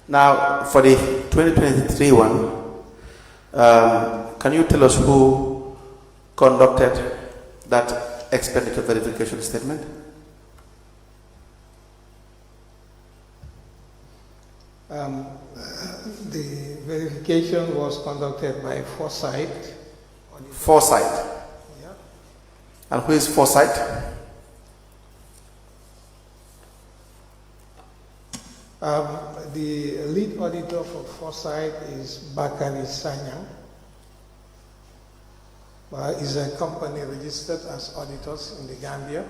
Now, for the 2023 one, can you tell us who conducted that expenditure verification statement? The verification was conducted by Foresight. Foresight. Yeah. And who is Foresight? The lead auditor for Foresight is Bakari Nyang. It's a company registered as auditors in the Gambia,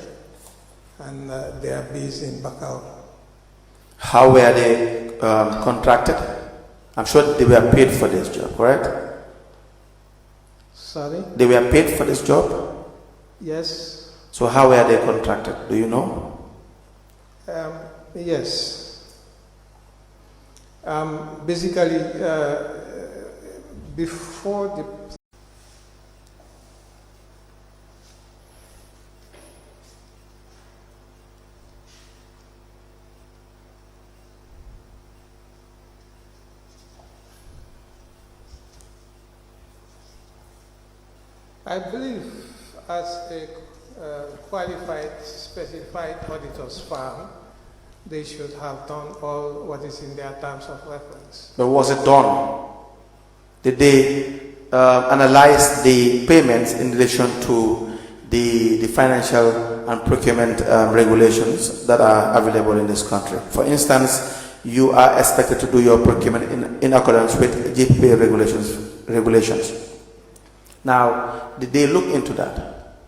and they are based in Bakau. How were they contracted? I'm sure they were paid for this job, correct? Sorry? They were paid for this job? Yes. So how were they contracted? Do you know? Yes. Basically, before the I believe as a qualified, specified auditor's firm, they should have done all what is in their terms of reference. But was it done? Did they analyze the payments in relation to the financial and procurement regulations that are available in this country? For instance, you are expected to do your procurement in accordance with GPPA regulations. Now, did they look into that?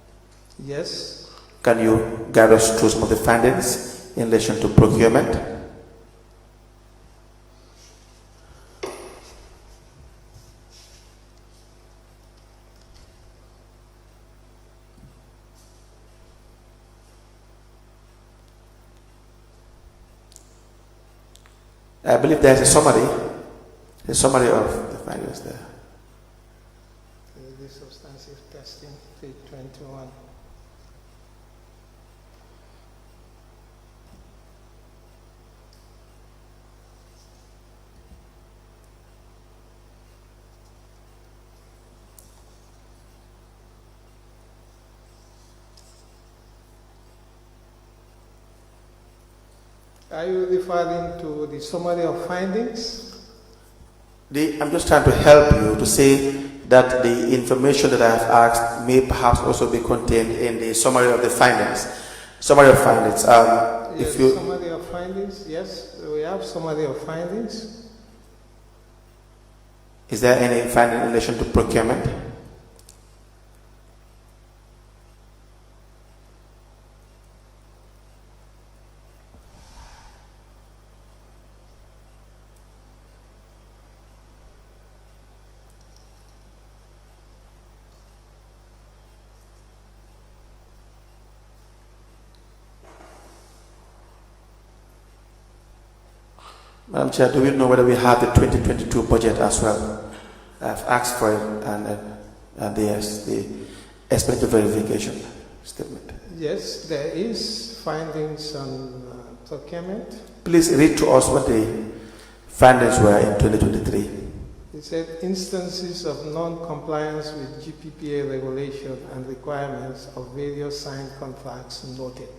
Yes. Can you guide us through some of the findings in relation to procurement? I believe there's a summary of the findings there. The substantive testing, page 21. Are you referring to the summary of findings? I'm just trying to help you to say that the information that I have asked may perhaps also be contained in the summary of the findings. Summary of findings. Yes, summary of findings. Yes, we have summary of findings. Is there any finding in relation to procurement? Madam Chair, do we know whether we have the 2022 budget as well? I've asked for it, and there's the expenditure verification statement. Yes, there is findings on procurement. Please read to us what the findings were in 2023. It said instances of non-compliance with GPPA regulation and requirements of various signed contracts noted.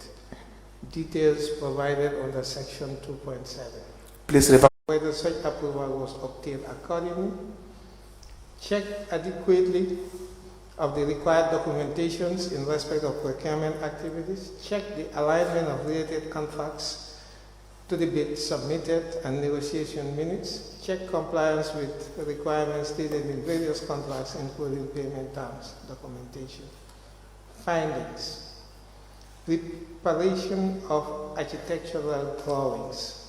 Details provided under section 2.7. Please refer. Whether such approval was obtained accordingly. Check adequately of the required documentations in respect of procurement activities. Check the alignment of related contracts to the bid submitted and negotiation minutes. Check compliance with requirements stated in various contracts, including payment terms, documentation. Findings. Preparation of architectural drawings.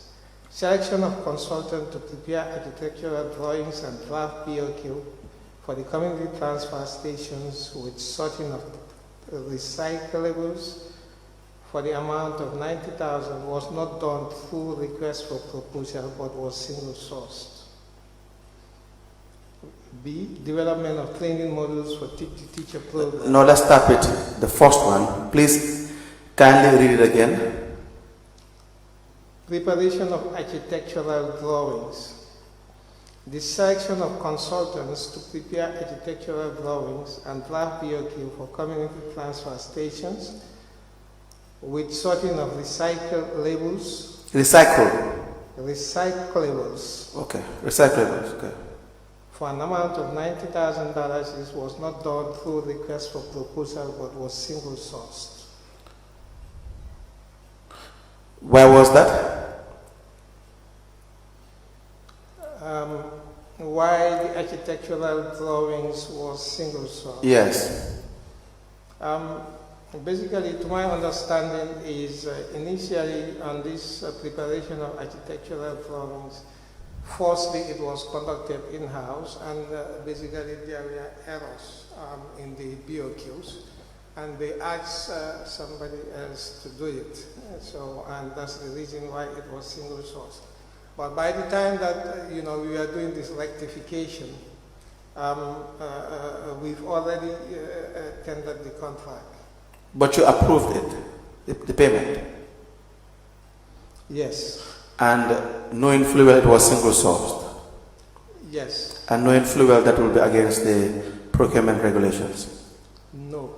Selection of consultant to prepare architectural drawings and draft POQ for the community transfer stations with sorting of recyclables for the amount of 90,000 was not done through request for proposal but was single sourced. B. Development of training modules for teacher programs. No, let's start with the first one. Please kindly read it again. preparation of architectural drawings, the selection of consultants to prepare architectural drawings and draft BOQ for community transfer stations with sorting of recyclables. Recyclables. Okay, recyclables, okay. For an amount of $90,000, this was not done through request for proposal but was single sourced. Where was that? Why the architectural drawings was single sourced? Yes. Basically, to my understanding, is initially on this preparation of architectural drawings, firstly it was conducted in-house, and basically there were errors in the BOQs, and they asked somebody else to do it. So, and that's the reason why it was single source. But by the time that we were doing this rectification, we've already tendered the contract. But you approved it, the payment? Yes. And knowing fully well it was single sourced? Yes. And knowing fully well that will be against the procurement regulations? No.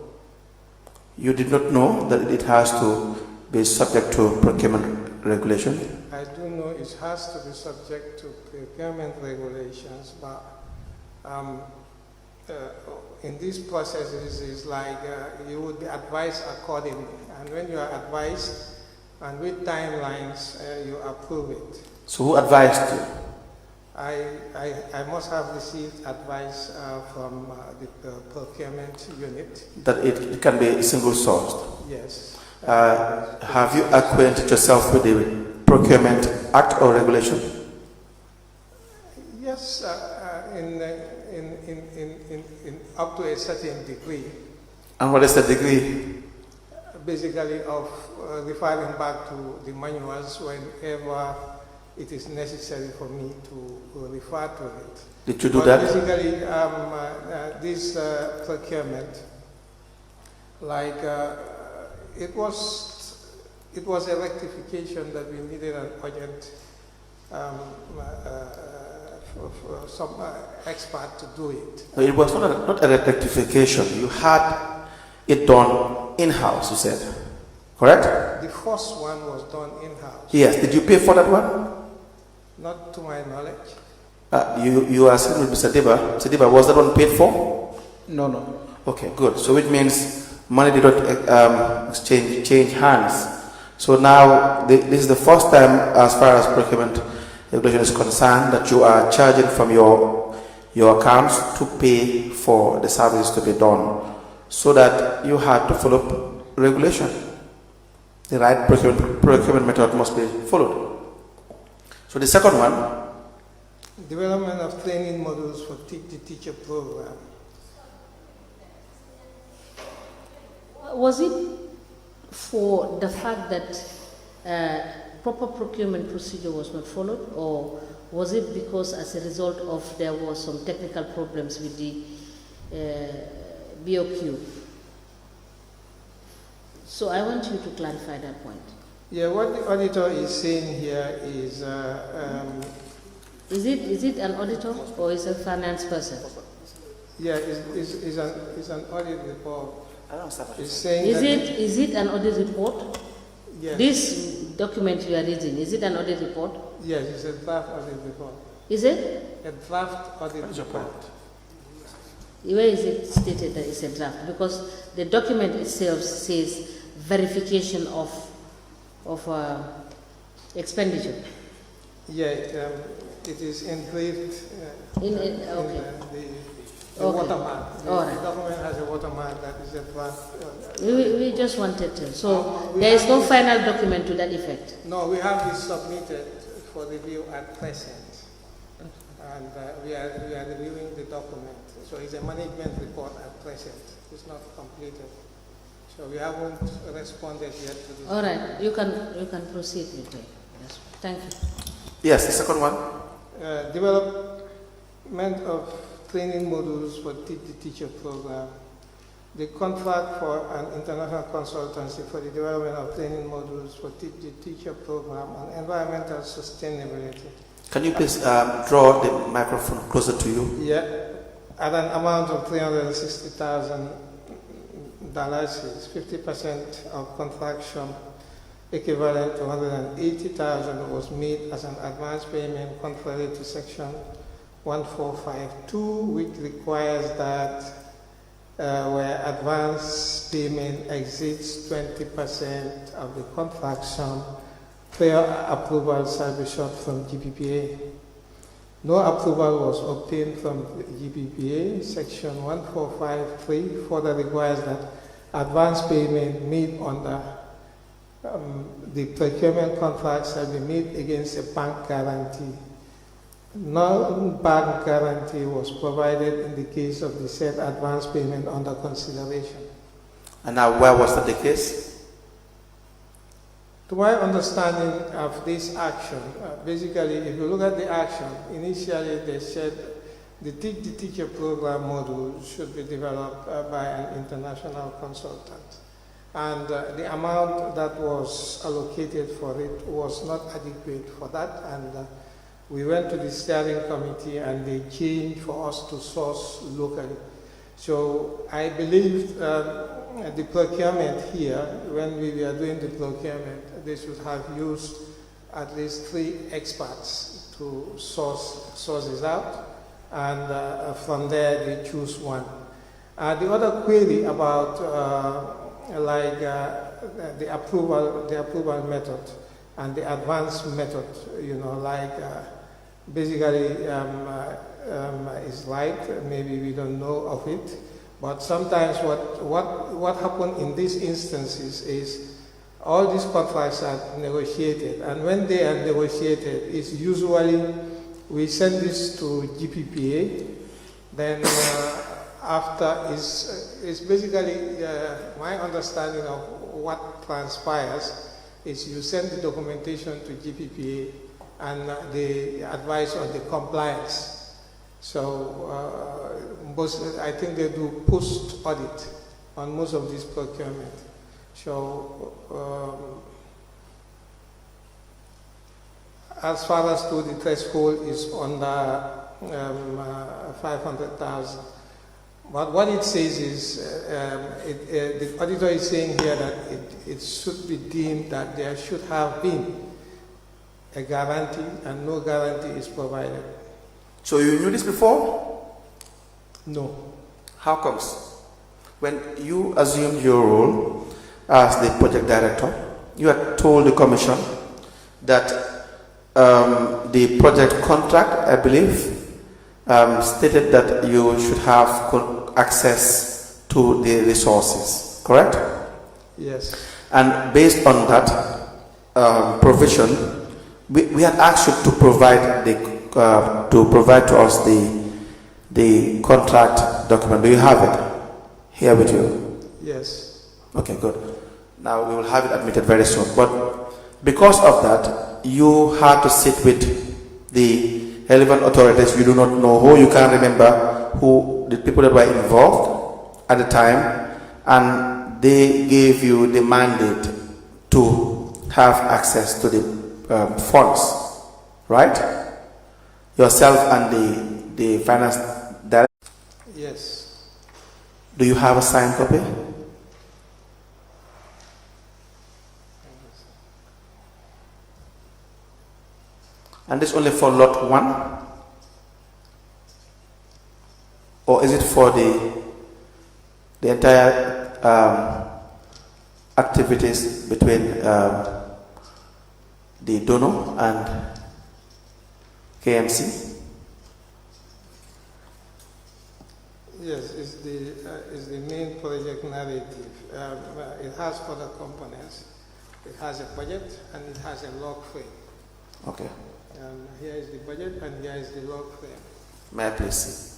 You did not know that it has to be subject to procurement regulation? I do know it has to be subject to procurement regulations, but in these processes, it's like you would be advised accordingly. And when you are advised, and with timelines, you approve it. So who advised you? I must have received advice from the procurement unit. That it can be single sourced? Yes. Have you acquainted yourself with the Procurement Act or regulation? Yes, in up to a certain degree. And what is the degree? Basically of referring back to the manuals whenever it is necessary for me to refer to it. Did you do that? Basically, this procurement, like it was a rectification that we needed an urgent for some expert to do it. No, it was not a rectification. You had it done in-house, you said. Correct? The first one was done in-house. Yes. Did you pay for that one? Not to my knowledge. You are sitting with Mr. Deba. Mr. Deba, was that one paid for? No. Okay, good. So which means money did not change hands. So now this is the first time, as far as procurement regulation is concerned, that you are charging from your accounts to pay for the services to be done, so that you had to follow regulation. The right procurement method must be followed. So the second one, development of training modules for the teacher program. Was it for the fact that proper procurement procedure was not followed, or was it because as a result of there was some technical problems with the BOQ? So I want you to clarify that point. Yeah, what the auditor is saying here is... is it an auditor or is it a finance person? Yeah, it's an audit report. I don't understand. It's saying Is it an audit report? Yes. This document you are reading, is it an audit report? Yes, it's a draft audit report. Is it? A draft audit report. Where is it stated that it's a draft? Because the document itself says verification of expenditure. Yeah, it is engraved Okay. the watermark. All The right. document has a watermark that is a draft. We just wanted to. So there is no final document to that effect. No, we have this submitted for review at present, and we are reviewing the document. So it's a management report at present. It's not completed. So we haven't responded yet to this. All right, you can proceed with it. Yes. Thank you. Yes, the second one. Development of training modules for the teacher program. the contract for an international consultancy for the development of training modules for the teacher program on environmental sustainability. Can you please draw the microphone closer to you? Yeah, at an amount of $360,000, is 50% of contraction equivalent to $180,000 was made as an advance payment contrary to section 1452, which requires that where advance payment exceeds 20% of the contraction, prior approval shall be sought from GPPA. No approval was obtained from GPPA. Section 1453 further requires that advance payment made under the procurement contract shall be made against a bank guarantee. No bank guarantee was provided in the case of the said advance payment under consideration. And now, where was that the case? To my understanding of this action, basically, if you look at the action, initially they said the teacher program module should be developed by an international consultant. And the amount that was allocated for it was not adequate for that. And we went to the steering committee and they changed for us to source locally. So I believe the procurement here, when we were doing the procurement, they should have used at least 3 experts to source this out, and from there they choose one. The other query about the approval method and the advance method, basically is right. Maybe we don't know of it, but sometimes what happened in these instances is all these contracts are negotiated, and when they are negotiated, it's usually we send this to GPPA. Then after is basically my understanding of what transpires is you send the documentation to GPPA and they advise on the compliance. So I think they do post audit on most of this procurement. So as far as to the threshold is under 500,000. But what it says is, the auditor is saying here that it should be deemed that there should have been a guarantee, and no guarantee is provided. So you knew this before? No. How comes? When you assumed your role as the project director, you had told the commission that the project contract, I believe, stated that you should have access to the resources, correct? Yes. And based on that provision, we had asked you to provide to us the contract document. Do you have it here with you? Yes. Okay, good. Now we will have it admitted very soon. But because of that, you had to sit with the relevant authorities. You do not know who, you can't remember who the people that were involved at the time, and they gave you the mandate to have access to the funds, right? Yourself and the finance director. Yes. Do you have a signed copy? And this only for lot 1? Or is it for the entire activities between the donor and KMC? Yes, it's the main project narrative. It has other components. It has a budget and it has a log frame. Okay. Here is the budget and here is the log frame. May I please see?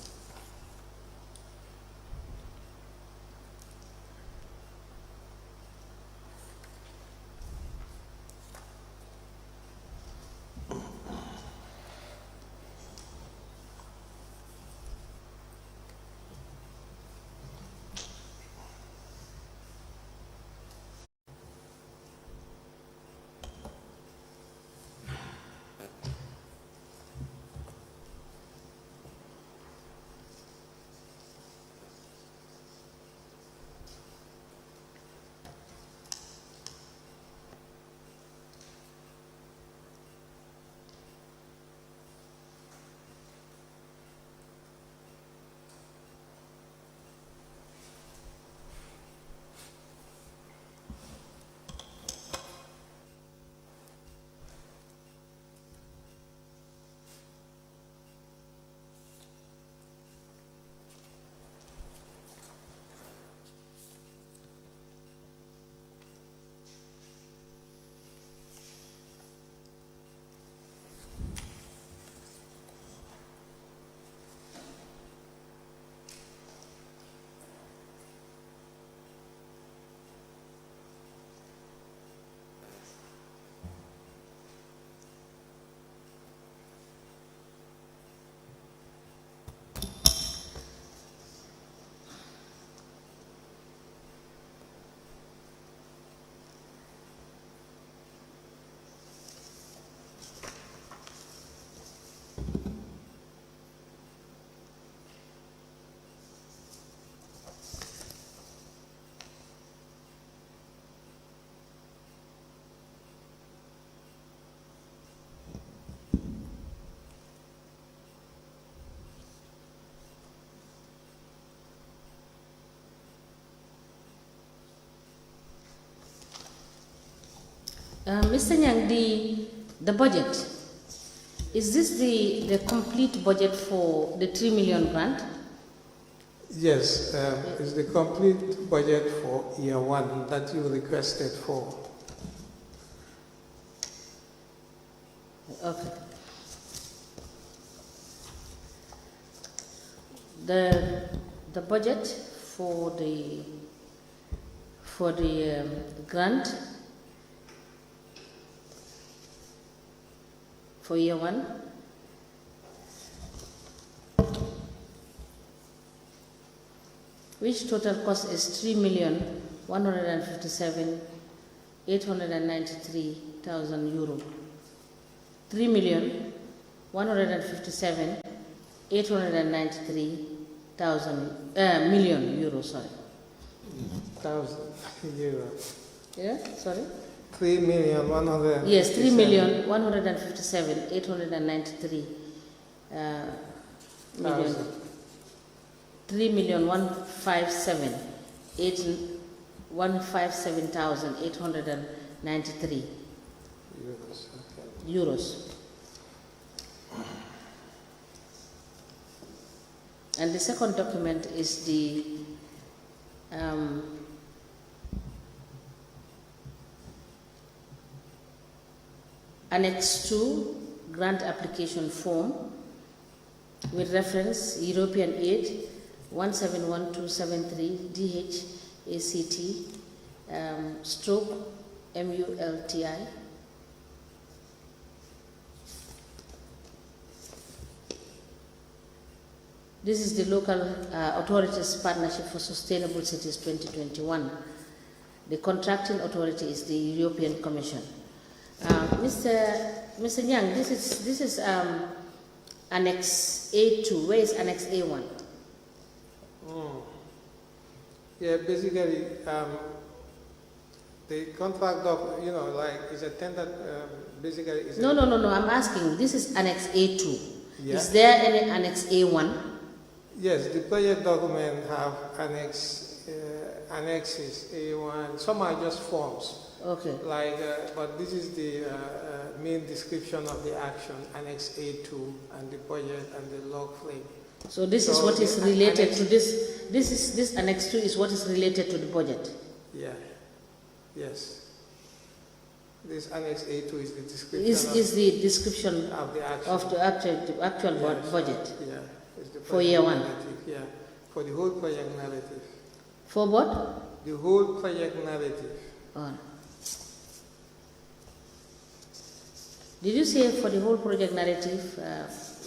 Mr. Nyang, the budget, is this the complete budget for the 3 million grant? Yes, it's the complete budget for year one that you requested for. Okay. The budget for the grant for year one, which total cost is 3,157,893,000 euro. 3,157,893,000 million euro. Sorry. €1,000. Yeah. Sorry. 3,100,000. Yes, 3,157,893 million. 3,157,893 euros. And the second document is the Annex 2 grant application form with reference European Aid 171273 DHACT stroke MULTI. This is the Local Authorities Partnership for Sustainable Cities 2021. The contracting authority is the European Commission. Mr. Nyang, this is Annex A2. Where is Annex A1? Yeah, basically, the contract of, is a tender, basically. Is No. I'm asking. This is Annex A2. Yeah. Is there any Annex A1? Yes, the project document have annexes A1. Some are just forms. Okay. But this is the main description of the action, Annex A2, and the project and the log frame. So this is what is related to this. This Annex 2 is what is related to the budget. Yeah. Yes. This Annex A2 is the description. Is the description of the action. Of the actual budget. Yeah. It's the for year one. Narrative. Yeah. For the whole project narrative. For what? The whole project narrative. Oh. Did you say for the whole project narrative?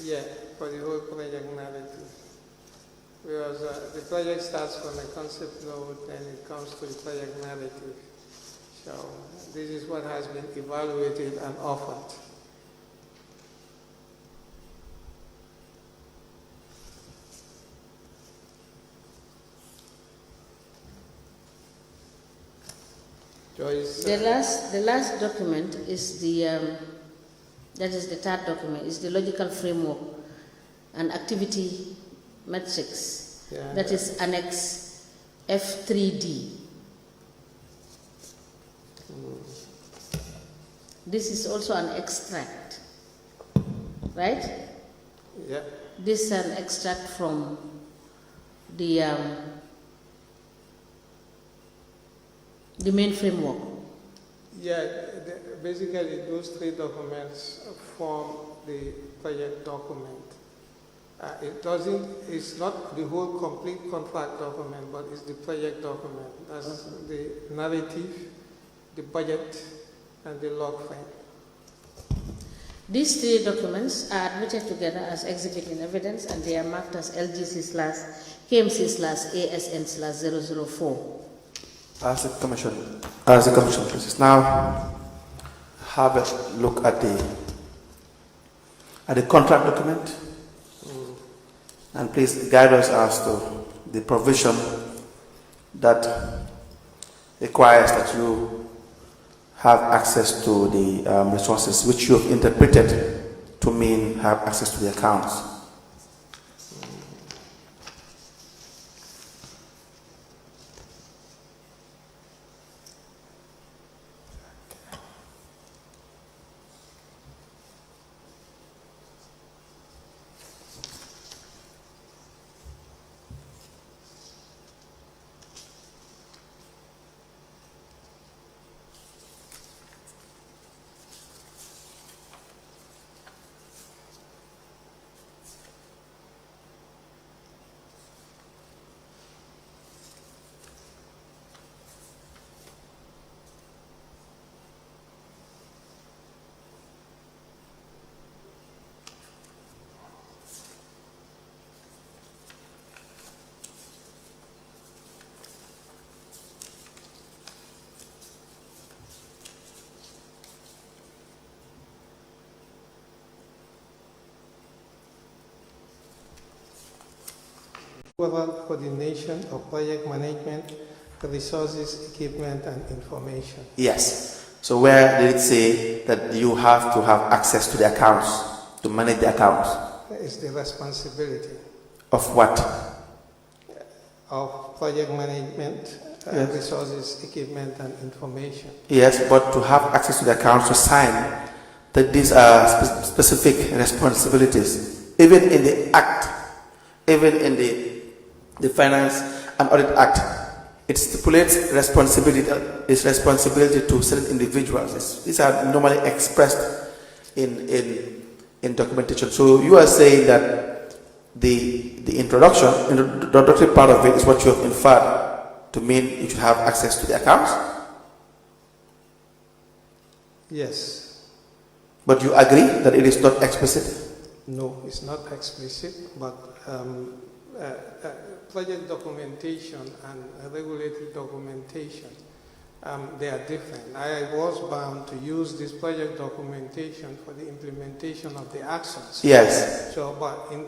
Yeah, for the whole project narrative. Because the project starts from a concept note and it comes to the project narrative. So this is what has been evaluated and offered. Joyce, the last document is that is the third document, is the logical framework and activity matrix. Yeah. That is Annex F3D. This is also an extract, right? Yeah. This is an extract from the main framework. Yeah, basically those three documents form the project document. It's not the whole complete contract document, but it's the project document. That's the narrative, the budget, and the log frame. These three documents are admitted together as exhibit in evidence, and they are marked as LGC/KMC/ASN/004. As the commission please now have a look at the contract document, and please guide us as to the provision that requires that you have access to the resources which you have interpreted to mean have access to the accounts. overall coordination of project management, resources, equipment, and information. Yes. So where did it say that you have to have access to the accounts, to manage the accounts? It's the responsibility Of what? of project management, Yes. resources, equipment, and information. Yes, but to have access to the accounts to sign that these are specific responsibilities. Even in the Act, even in the Finance and Audit Act, it stipulates responsibility to certain individuals. These are normally expressed in documentation. So you are saying that the introductory part of it is what you have inferred to mean you should have access to the accounts? Yes. But you agree that it is not explicit? No, it's not explicit, but project documentation and regulatory documentation, they are different. I was bound to use this project documentation for the implementation of the actions. Yes. So, but in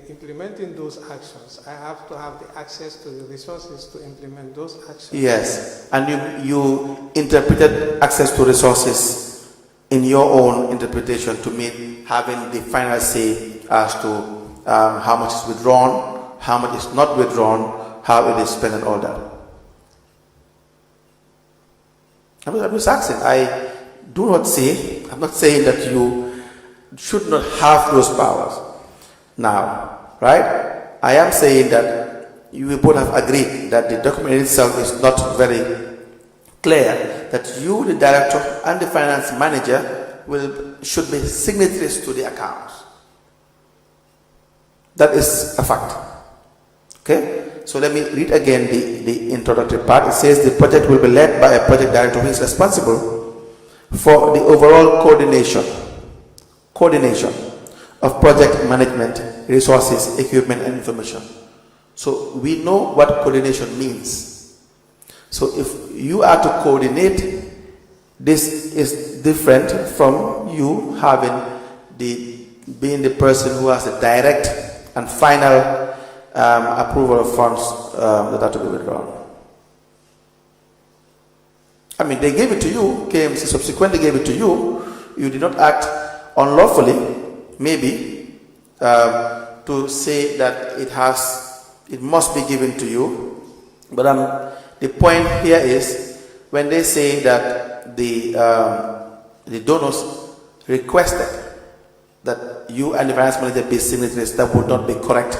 implementing those actions, I have to have the access to the resources to implement those actions. Yes. And you interpreted access to resources in your own interpretation to mean having the final say as to how much is withdrawn, how much is not withdrawn, how it is spent and all that. I'm just asking. I do not say, I'm not saying that you should not have those powers now, right? I am saying that you will both have agreed that the document itself is not very clear, that you, the director, and the finance manager should be signatories to the accounts. That is a fact. Okay? So let me read again the introductory part. It says the project will be led by a project director who is responsible for the overall coordination of project management, resources, equipment, and information. So we know what coordination means. So if you are to coordinate, this is different from you being the person who has a direct and final approval of funds that are to be withdrawn. I mean, they gave it to you, KMC subsequently gave it to you. You did not act unlawfully, maybe, to say that it must be given to you. But the point here is when they say that the donors requested that you and the finance manager be signatories, that would not be correct,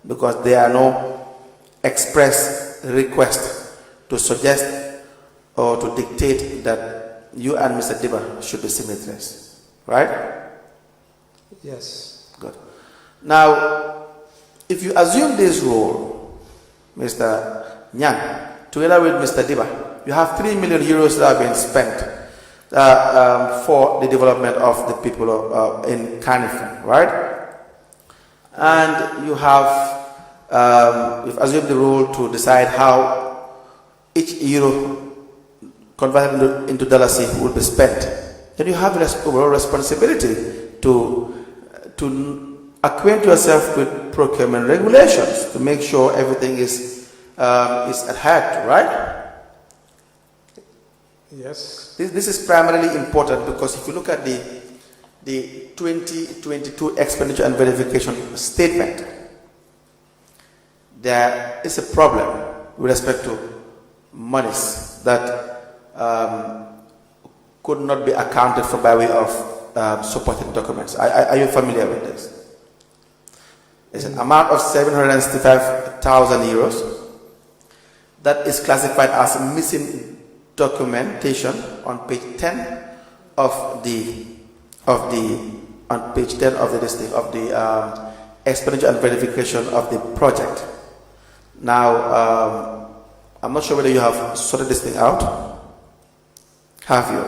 because there are no express requests to suggest or to dictate that you and Mr. Diba should be signatories, right? Yes. Good. Now, if you assume this role, Mr. Nyang, together with Mr. Diba, you have 3 million euros that have been spent for the development of the people in Carnifing, right? And you have you've assumed the role to decide how each euro converted into dollars will be spent. Then you have overall responsibility to acquaint yourself with procurement regulations to make sure everything is adhered to, right? Yes. This is primarily important because if you look at the 2022 expenditure and verification statement, there is a problem with respect to monies that could not be accounted for by way of supporting documents. Are you familiar with this? It's an amount of 765,000 euros that is classified as missing documentation on page 10 of the listing of the expenditure and verification of the project. Now, I'm not sure whether you have sorted this thing out. Have you?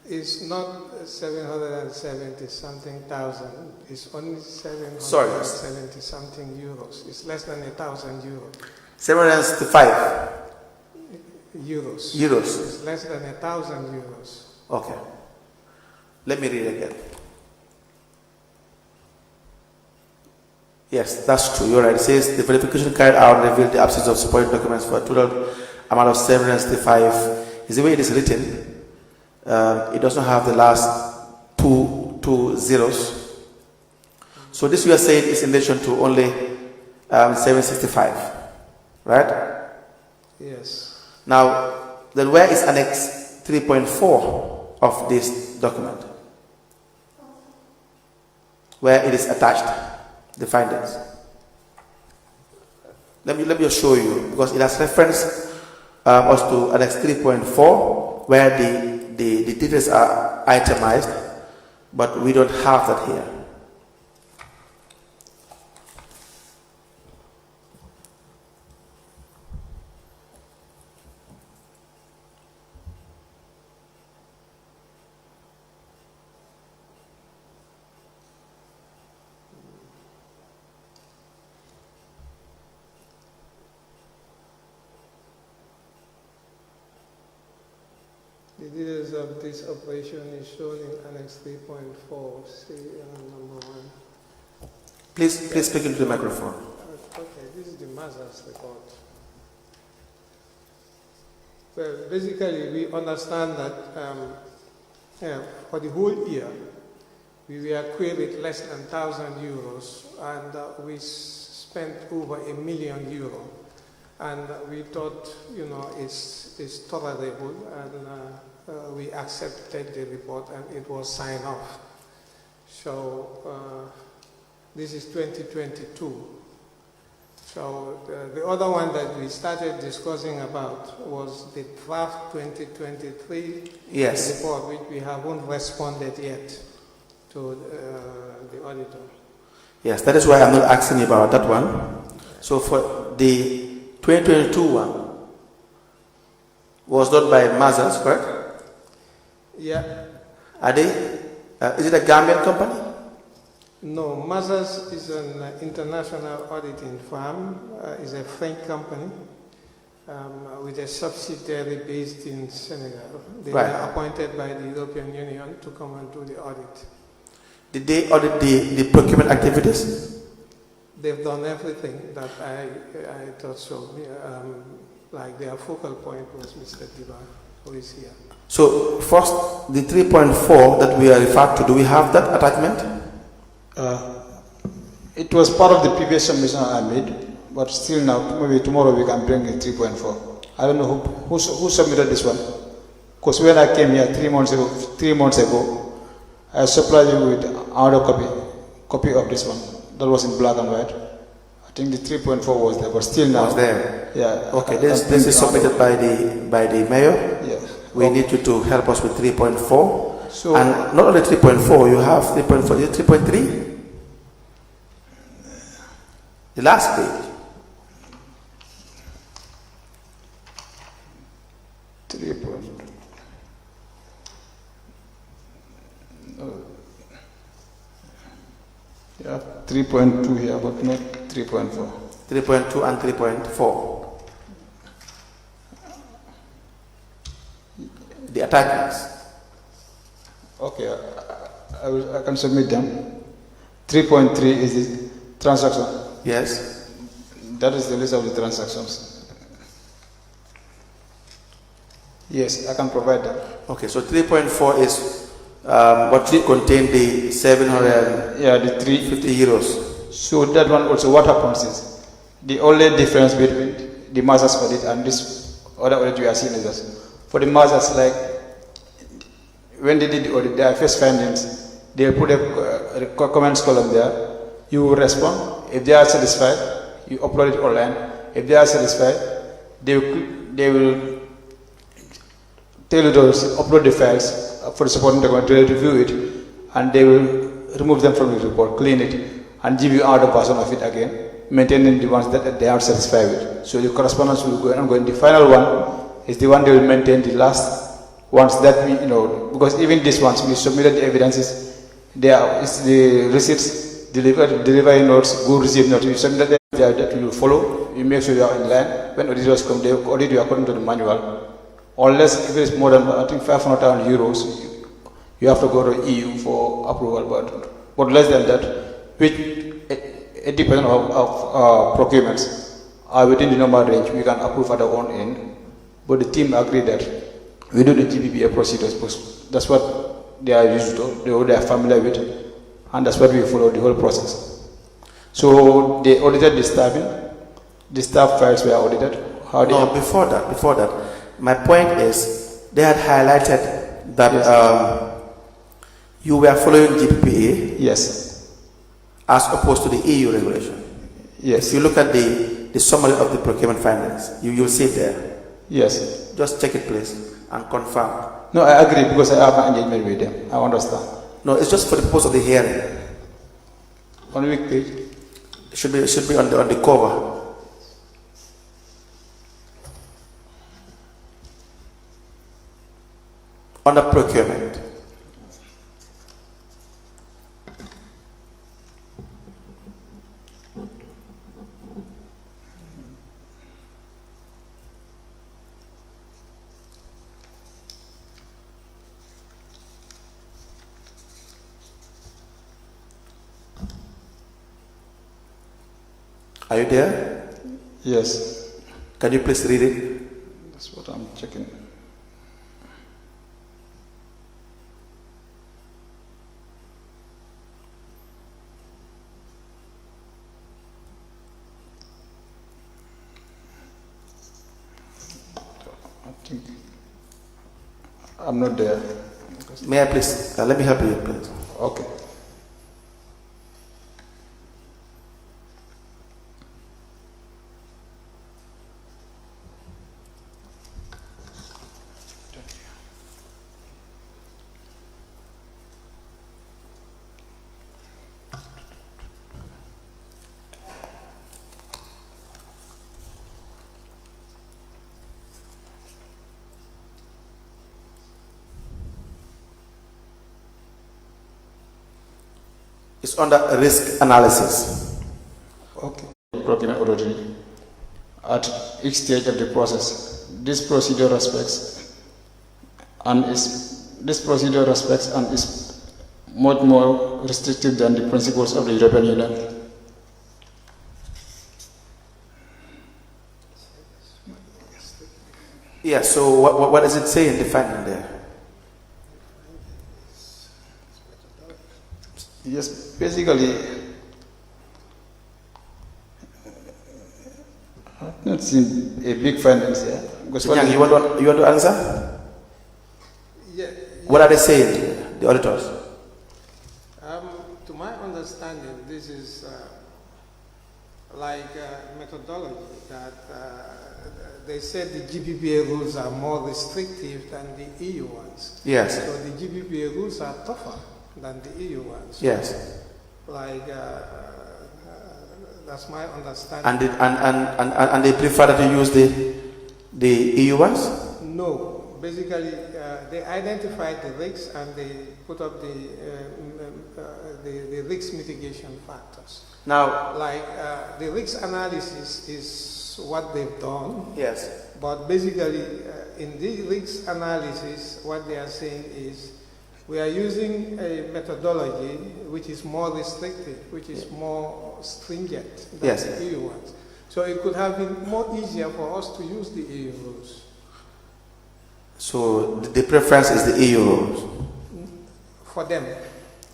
It's not 770 something thousand. It's only 770 something euros. It's less than 1,000 euros. 765 euros. Euros. It's less than 1,000 euros. Okay. Let me read again. Yes, that's true. You're right. It says the verification carried out revealed the absence of supporting documents for a total amount of 765. Is the way it is written. It does not have the last two zeros. So this we are saying is in relation to only 765, right? Yes. Now, then where is Annex 3.4 of this document? Where it is attached, the findings. Let me just show you, because it has reference us to Annex 3.4, where the details are itemized, but we don't have that here. The details of this operation is shown in Annex 3.4, see number 1. Please speak into the microphone. Okay, this is the Mazars report. Well, basically, we understand that for the whole year, we were queried less than 1,000 euros, and we spent over €1 million. And we thought, it's tolerable, and we accepted the report, and it was signed off. So this is 2022. So the other one that we started discussing about was the draft 2023 report, which we haven't responded yet to the auditor. Yes, that is why I'm not asking you about that one. So for the 2022 one was done by Mazars, correct? Yeah. Are they? Is it a Gambian company? No, Mazars is an international auditing firm. It's a French company with a subsidiary based in Senegal. They were appointed by the European Union to come and do the audit. Did they audit the procurement activities? They've done everything that I thought so. Like their focal point was Mr. Diba, who is here. So first, the 3.4 that we are referred to, do we have that attachment? It was part of the previous submission I made, but still now, maybe tomorrow we can bring it 3.4. I don't know who submitted this one. Because when I came here 3 months ago, I supplied you with another copy of this one. That was in black and white. I think the 3.4 was there, but still now. Was there? Yeah. Okay, this is submitted by the mayor. Yeah. We need you to help us with 3.4. So, and not only 3.4, you have 3.4, is it 3.3? The last page. 3.2. Yeah, 3.2 here, but not 3.4. 3.2 and 3.4. The attachments. Okay, I can submit them. 3.3 is the transaction. Yes. That is the list of the transactions. Yes, I can provide that. Okay, so 3.4 is what contain the 750 the 350 euros. So that one also, what happens is the only difference between the Mazars audit and this other audit you are seeing is this. For the Mazars, like when they did the audit, their first findings, they put a comments column there. You will respond. If they are satisfied, you upload it online. If they are satisfied, they will tell you to upload the files for the supporting document to review it, and they will remove them from the report, clean it, and give you another version of it again, maintaining the ones that they are satisfied with. So the correspondence will go ongoing. The final one is the one they will maintain, the last ones that we, because even these ones, we submitted the evidences, it's the receipts, delivery notes, good receipt notes, you submitted them that we will follow. You make sure you are in line. When auditors come, they audit you according to the manual. Unless if it is more than, I think, 500,000 euros, you have to go to EU for approval. But less than that, which 80% of procurements are within the normal range. We can approve at our own end, but the team agreed that we do the GPPA procedures because that's what they are used to, they are familiar with, and that's what we follow the whole process. So they audited the staffing, the staff files were audited. Before that, my point is they had highlighted that yes. You were following GPPA. Yes. As opposed to the EU regulation. Yes. If you look at the summary of the procurement findings, you will see it there. Yes. Just check it, please, and confirm. No, I agree because I have an engagement with them. I understand. No, it's just for the purpose of the hearing. On which page? It should be on the cover. Under procurement. Are you there? Yes. Can you please read it? That's what I'm checking. I think I'm not there. May I please? Let me help you, please. Okay. It's under risk analysis. Okay. Procurement authority at each stage of the process. This procedure respects and is much more restrictive than the principles of the European Union. Yeah, so what does it say in the finding there? Yes, basically, I've not seen a big findings here. Nyang, you want to answer? Yeah. What are they saying, the auditors? To my understanding, this is like methodology that they said the GPPA rules are more restrictive than the EU ones. Yes. So the GPPA rules are tougher than the EU ones. Yes. Like that's my understanding. And they prefer to use the EU ones? No, basically they identified the risks and they put up the risk mitigation factors. Now, like the risk analysis is what they've done. Yes. But basically, in the risk analysis, what they are saying is we are using a methodology which is more restrictive, which is more stringent than Yes. the EU ones. So it could have been more easier for us to use the EU rules. So the preference is the EU rules? For them,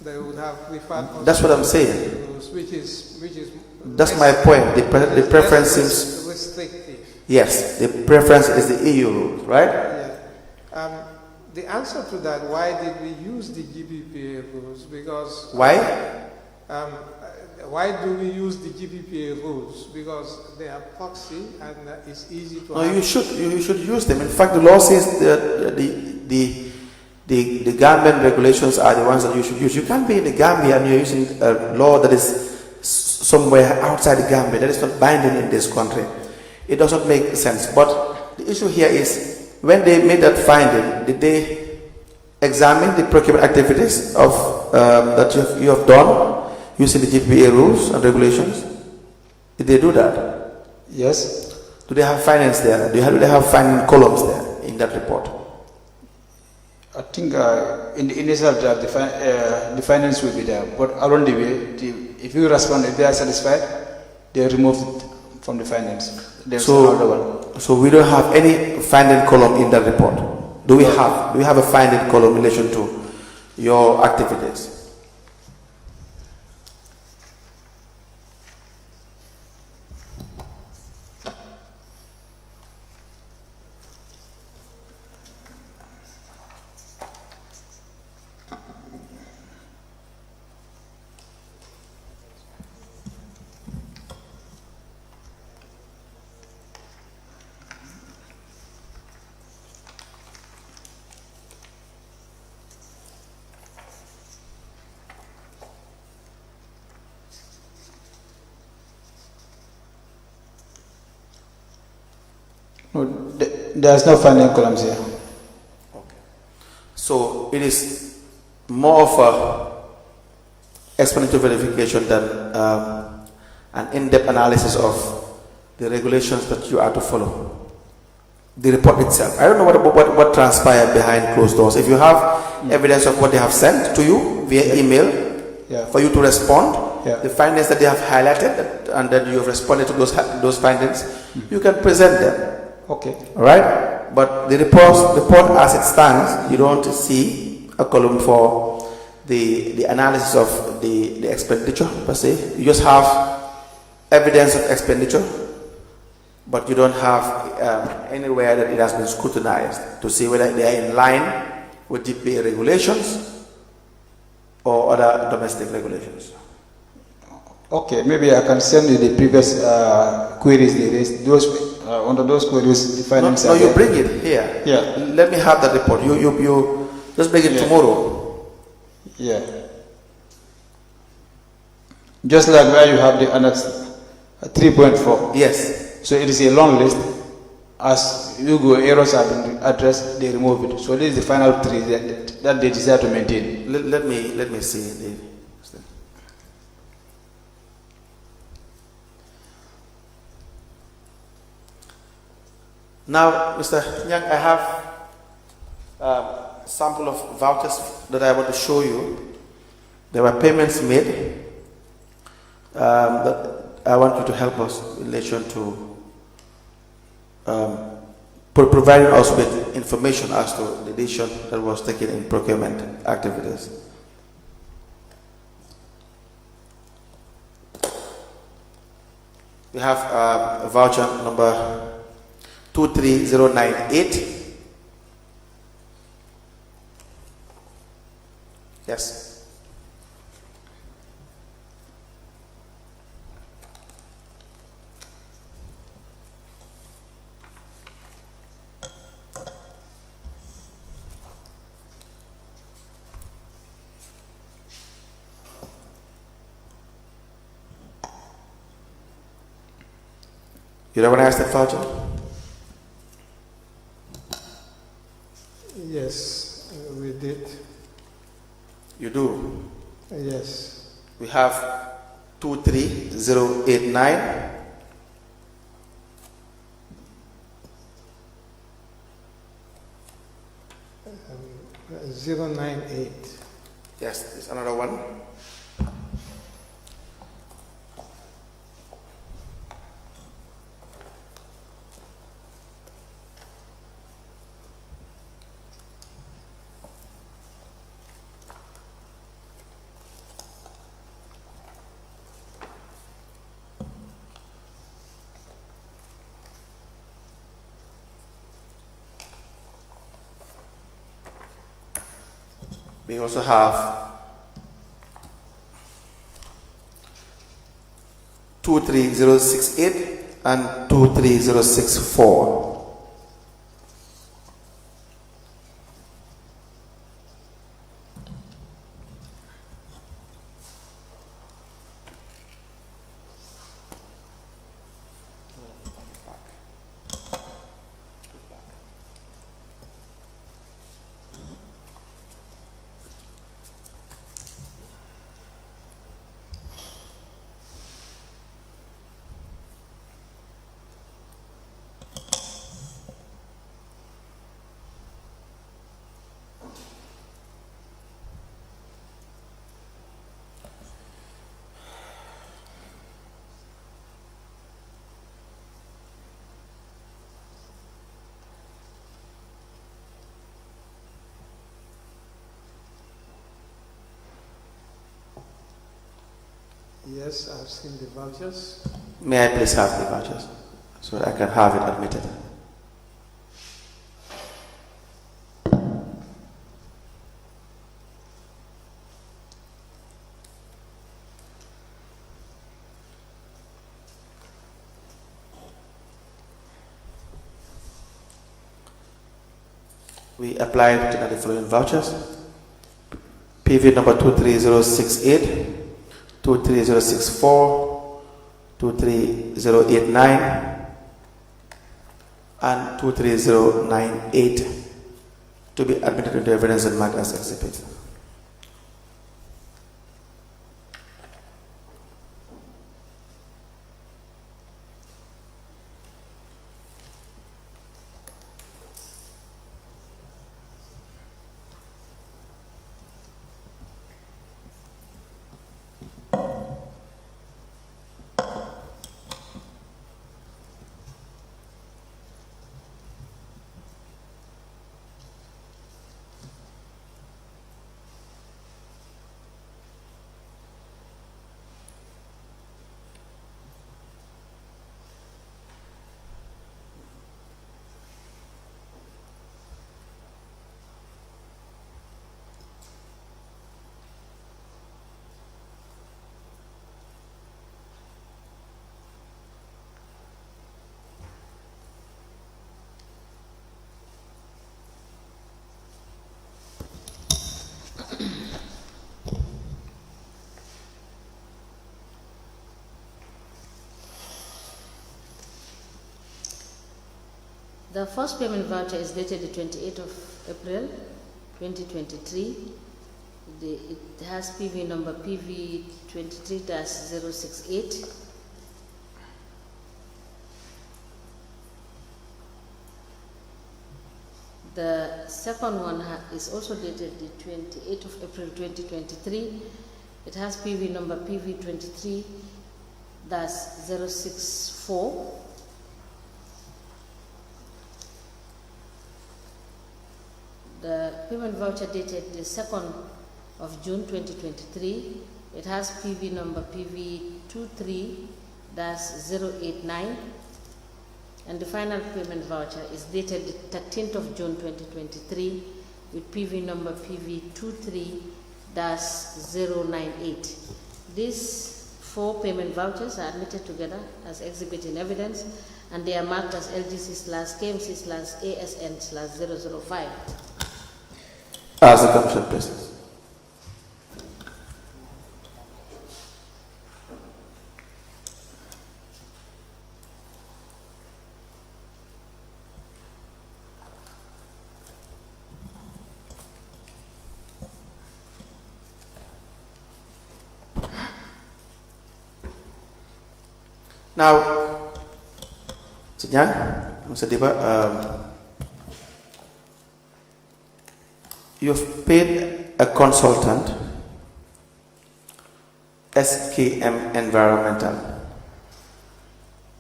they would have preferred. That's what I'm saying. Rules, which is. That's my point. The preference seems restrictive. Yes, the preference is the EU rules, right? Yeah. The answer to that, why did we use the GPPA rules? Because why? Why do we use the GPPA rules? Because they are proxy and it's easy to. No, you should use them. In fact, the law says that the government regulations are the ones that you should use. You can't be in the Gambia and you're using a law that is somewhere outside the Gambia that is not binding in this country. It doesn't make sense. But the issue here is when they made that finding, did they examine the procurement activities of that you have done using the GPPA rules and regulations? Did they do that? Yes. Do they have findings there? Do they have finding columns there in that report? I think in the initial draft, the finance will be there, but along the way, if you respond, if they are satisfied, they remove it from the finance. There's another one. So we don't have any finding column in that report. Do we have a finding column in relation to your activities? No, there's no funding columns here. Okay. So it is more of a expenditure verification than an in-depth analysis of the regulations that you are to follow. The report itself. I don't know what transpired behind closed doors. If you have evidence of what they have sent to you via email for you to respond, the findings that they have highlighted and that you have responded to those findings, you can present them. Okay. All right, but the report as it stands, you don't see a column for the analysis of the expenditure per se. You just have evidence of expenditure, but you don't have anywhere that it has been scrutinized to see whether they are in line with GPA regulations or other domestic regulations. Okay, maybe I can send you the previous queries they raised. Under those queries, the finance. No, you bring it here. Yeah. Let me have that report. You just bring it tomorrow. Yeah. Just like where you have the annex 3.4. Yes. So it is a long list. As you go, errors have been addressed, they remove it. So this is the final 3 that they desire to maintain. Let me see. Now, Mr. Nyang, I have a sample of vouchers that I want to show you. There were payments made that I want you to help us in relation to providing us with information as to the decision that was taken in procurement activities. We have a voucher number 23098. Yes. You recognize that voucher? Yes, we did. You do? Yes. We have 23089. Um, 098. Yes, there's another one. We also have 23068 and 23064. Yes, I've seen the vouchers. May I please have the vouchers so that I can have it admitted? We applied to the following vouchers: PV number 23068, 23064, 23089, and 23098 to be admitted into evidence and marked as exhibit. The first payment voucher is dated the 28th of April 2023. It has PV number PV 23-068. The second one is also dated the 28th of April 2023. It has PV number PV 23-064. The payment voucher dated the 2nd of June 2023. It has PV number PV 23-089. And the final payment voucher is dated the 13th of June 2023 with PV number PV 23-098. These 4 payment vouchers are admitted together as exhibit in evidence, and they are marked as LGC/KMC/ASN/005. As the Commission places. Now, Mr. Nyang, Mr. Diba, you've paid a consultant, SKM Environmental.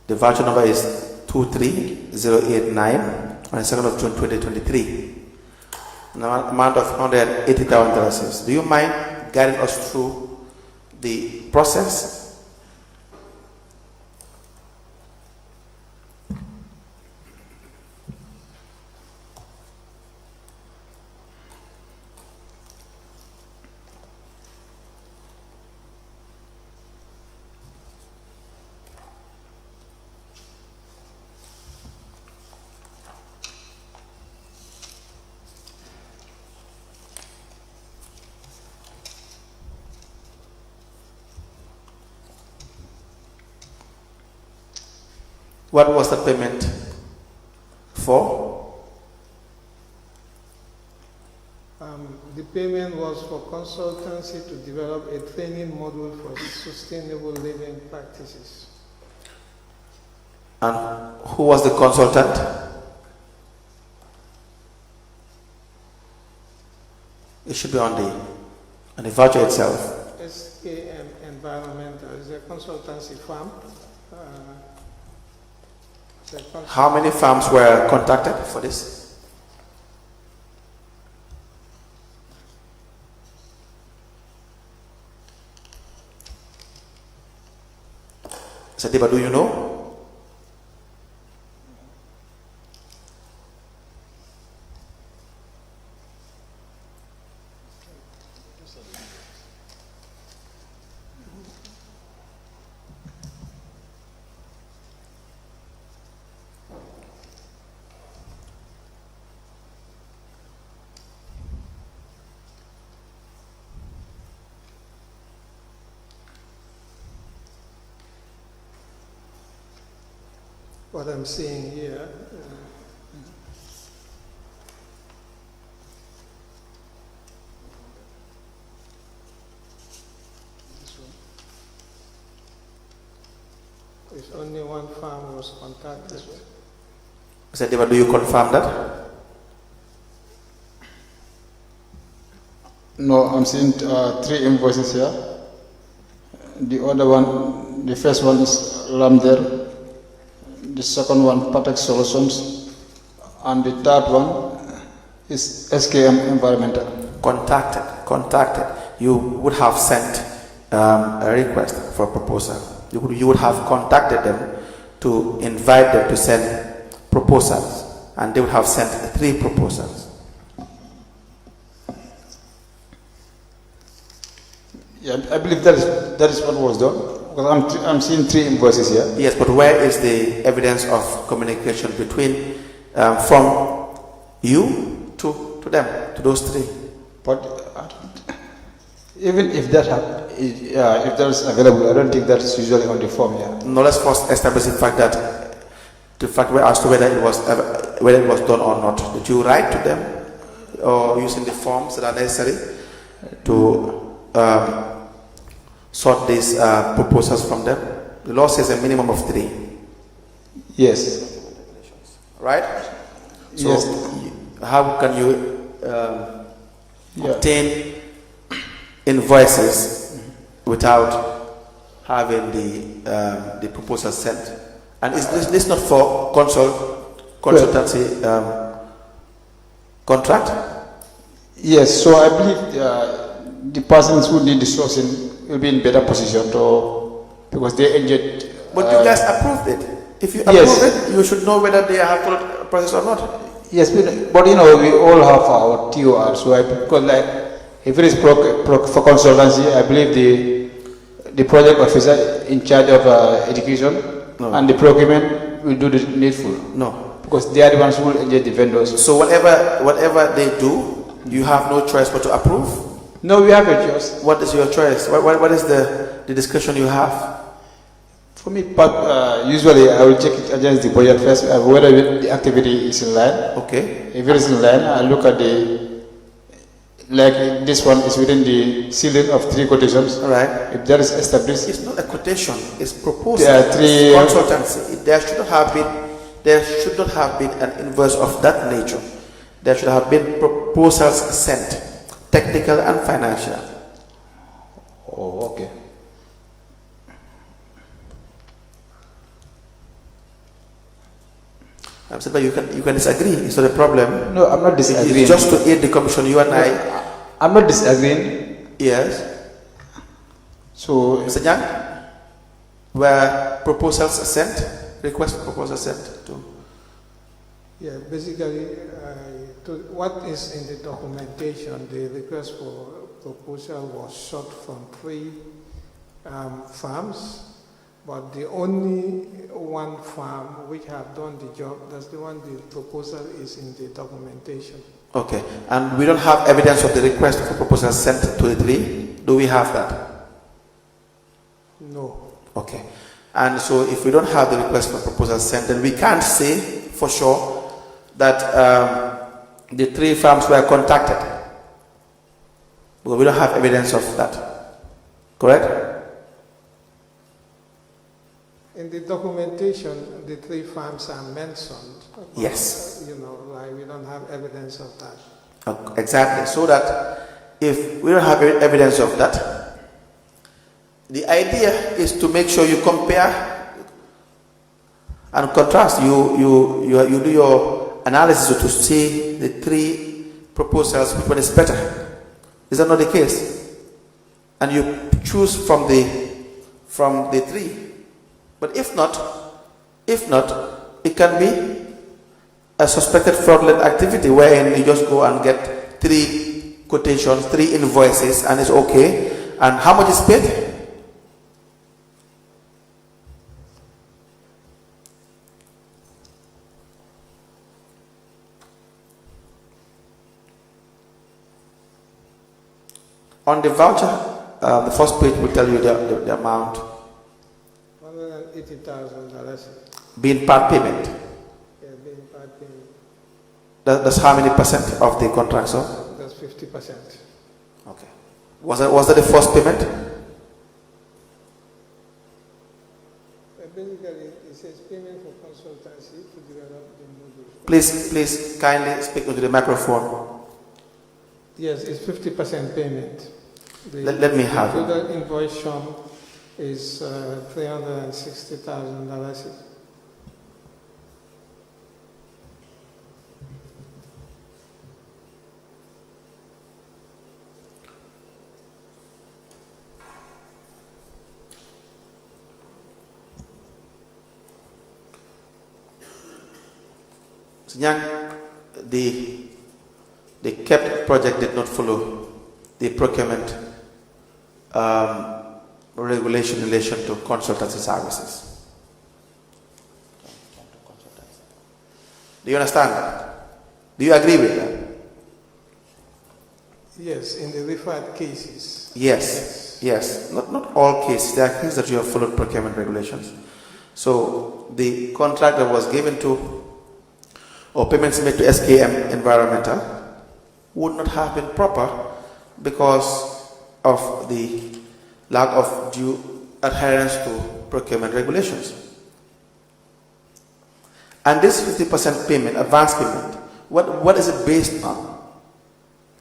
The voucher number is 23089 on the 2nd of June 2023. An amount of $180,000. Do you mind guiding us through the process? What was the payment for? The payment was for consultancy to develop a training module for sustainable living practices. And who was the consultant? It should be on the voucher itself. SKM Environmental is a consultancy firm. How many firms were contacted for this? Mr. Deba, do you know? What I'm seeing here, is only one farm was contacted. Mr. Deba, do you confirm that? No, I'm seeing 3 invoices here. The other one, the first one is Lamder. The second one, Patek Solutions, and the third one is SKM Environmental. Contacted. You would have sent a request for a proposal. You would have contacted them to invite them to send proposals, and they would have sent 3 proposals. Yeah, I believe that is what was done. Because I'm seeing 3 invoices here. Yes, but where is the evidence of communication between from you to them, to those 3? But even if that if that is available, I don't think that is usually on the form here. No, let's first establish the fact as to whether it was done or not. Did you write to them or using the forms that are necessary to sort these proposals from them? The law says a minimum of 3. Yes. Right? So yes. How can you obtain invoices without having the proposal sent? And is this not for consultancy contract? Yes. So I believe the persons who need the sourcing will be in better position because they engaged. But you guys approved it. If you approve it, you should know whether they have followed the process or not. Yes, but we all have our TOR. So because if it is for consultancy, I believe the project officer in charge of education and the procurement will do the needful. No, because they are the ones who will engage the vendors. So whatever they do, you have no choice but to approve. No, we have a choice. What is your choice? What is the discussion you have? For me, usually I will check it against the budget first, whether the activity is in line. Okay. If it is in line, I look at like this one is within the ceiling of 3 quotations. All right. If that is established. It's not a quotation, it's proposal. There are 3 consultancy. There should not have been an invoice of that nature. There should have been proposals sent, technical and financial. Oh, okay. I'm saying, but you can disagree. It's not a problem. No, I'm not disagreeing. It's just to aid the commission. You and I. I'm not disagreeing. Yes. So, Mr. Nyang, were proposals sent? Request for proposals sent to? Yeah, basically, what is in the documentation, the request for proposal was sought from 3 farms, but the only one farm which have done the job, that's the one the proposal is in the documentation. Okay, and we don't have evidence of the request for proposal sent to the 3? Do we have that? No. Okay, and so if we don't have the request for proposal sent, then we can't say for sure that the 3 farms were contacted, because we don't have evidence of that. Correct? In the documentation, the 3 farms are mentioned. Yes. We don't have evidence of that. Exactly. So that if we don't have evidence of that, the idea is to make sure you compare and contrast. You do your analysis to see the 3 proposals, which one is better. Is that not the case? And you choose from the 3. But if not, it can be a suspected fraudulent activity wherein you just go and get 3 quotations, 3 invoices, and it's okay. And how much is paid? On the voucher, the first page will tell you the amount. $180,000. Being part payment. Yeah, being part payment. That's how many percent of the contract, sir? That's 50%. Okay. Was that the first payment? Basically, it says payment for consultancy to develop the model. Please kindly speak into the microphone. Yes, it's 50% payment. Let me have the it. total invoice sum is $360,000. Nyang, the kept project did not follow the procurement regulation in relation to consultancy services. Do you understand that? Do you agree with that? Yes, in the referred cases. Yes. Not all cases. There are cases that you have followed procurement regulations. So the contract that was given to or payments made to SKM Environmental would not have been proper because of the lack of due adherence to procurement regulations. And this 50% payment, advance payment, what is it based on?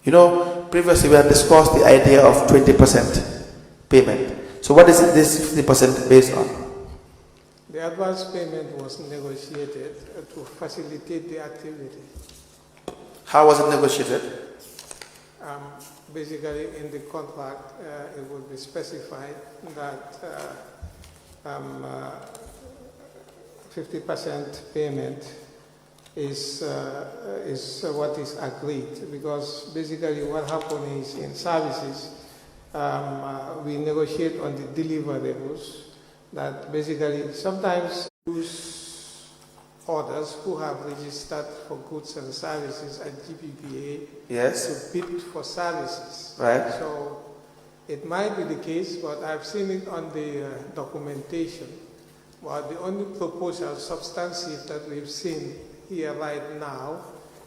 You know, previously we had discussed the idea of 20% payment. So what is this 50% based on? The advance payment was negotiated to facilitate the activity. How was it negotiated? Basically, in the contract, it would be specified that 50% payment is what is agreed, because basically what happens is in services, we negotiate on the deliverables. That basically sometimes use orders who have registered for goods and services at GPPA Yes. to bid for services. Right. So it might be the case, but I've seen it on the documentation. But the only proposal substantive that we've seen here right now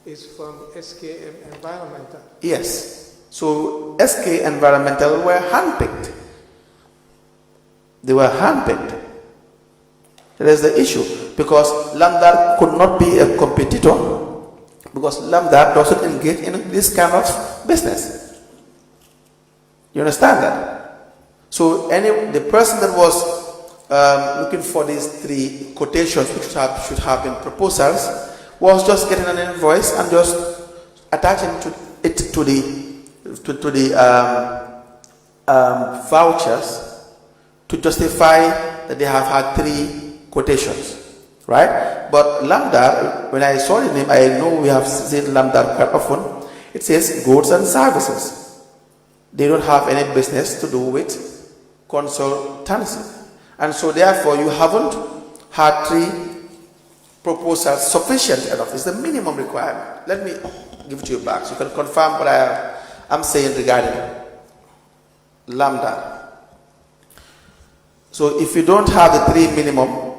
is from SKM Environmental. Yes. So SK Environmental were handpicked. They were handpicked. That is the issue, because Lambda could not be a competitor because Lambda doesn't engage in this kind of business. You understand that? So the person that was looking for these 3 quotations, which should have been proposals, was just getting an invoice and just attaching it to the vouchers to justify that they have had 3 quotations, right? But Lambda, when I saw the name, I know we have seen Lambda quite often. It says goods and services. They don't have any business to do with consultancy, and so therefore you haven't had 3 proposals sufficient enough. It's the minimum requirement. Let me give it to you back so you can confirm what I'm saying regarding Lambda. So if you don't have the 3 minimum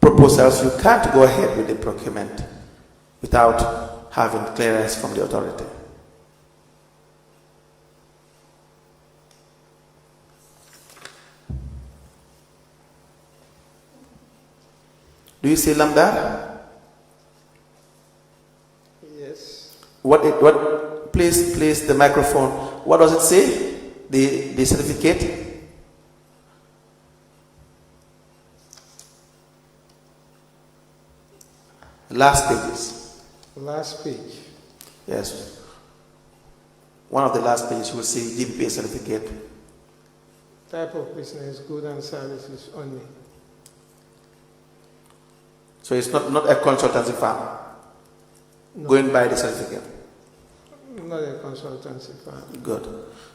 proposals, you can't go ahead with the procurement without having clearance from the authority. Do you see Lambda? Yes. What? Please, the microphone. What does it say? The certificate. Last pages. Last page. Yes. One of the last pages you will see GPPA certificate. Type of business, goods and services only. So it's not a consultancy firm No, going by the certificate. not a consultancy firm. Good.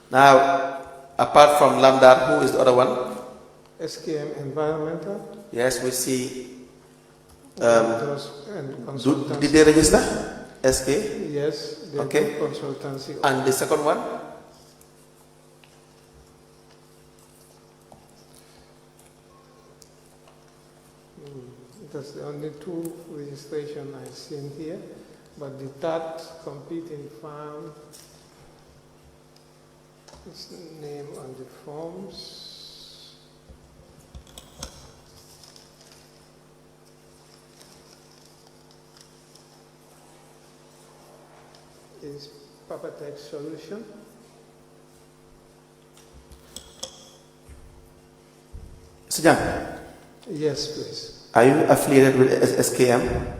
Now, apart from Lambda, who is the other one? SKM Environmental. Yes, we see. And consultancy. Did they register? SK? Yes, they Okay. do consultancy. And the second one? That's the only two registration I've seen here. But the third competing firm, its name on the forms. Is Papatech Solution. Sujang, Yes, please. are you affiliated with SKM?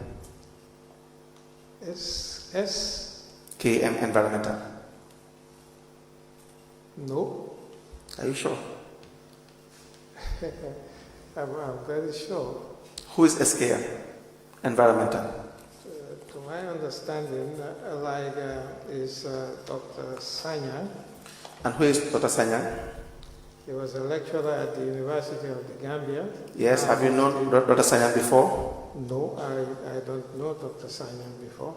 KM Environmental. No. Are you sure? I'm very sure. Who is SKM Environmental? To my understanding, is Dr. Sanyang. And who is Dr. Sanyang? He was a lecturer at the University of the Gambia. Yes, have you known Dr. Sanyang before? No, I don't know Dr. Sanyang before.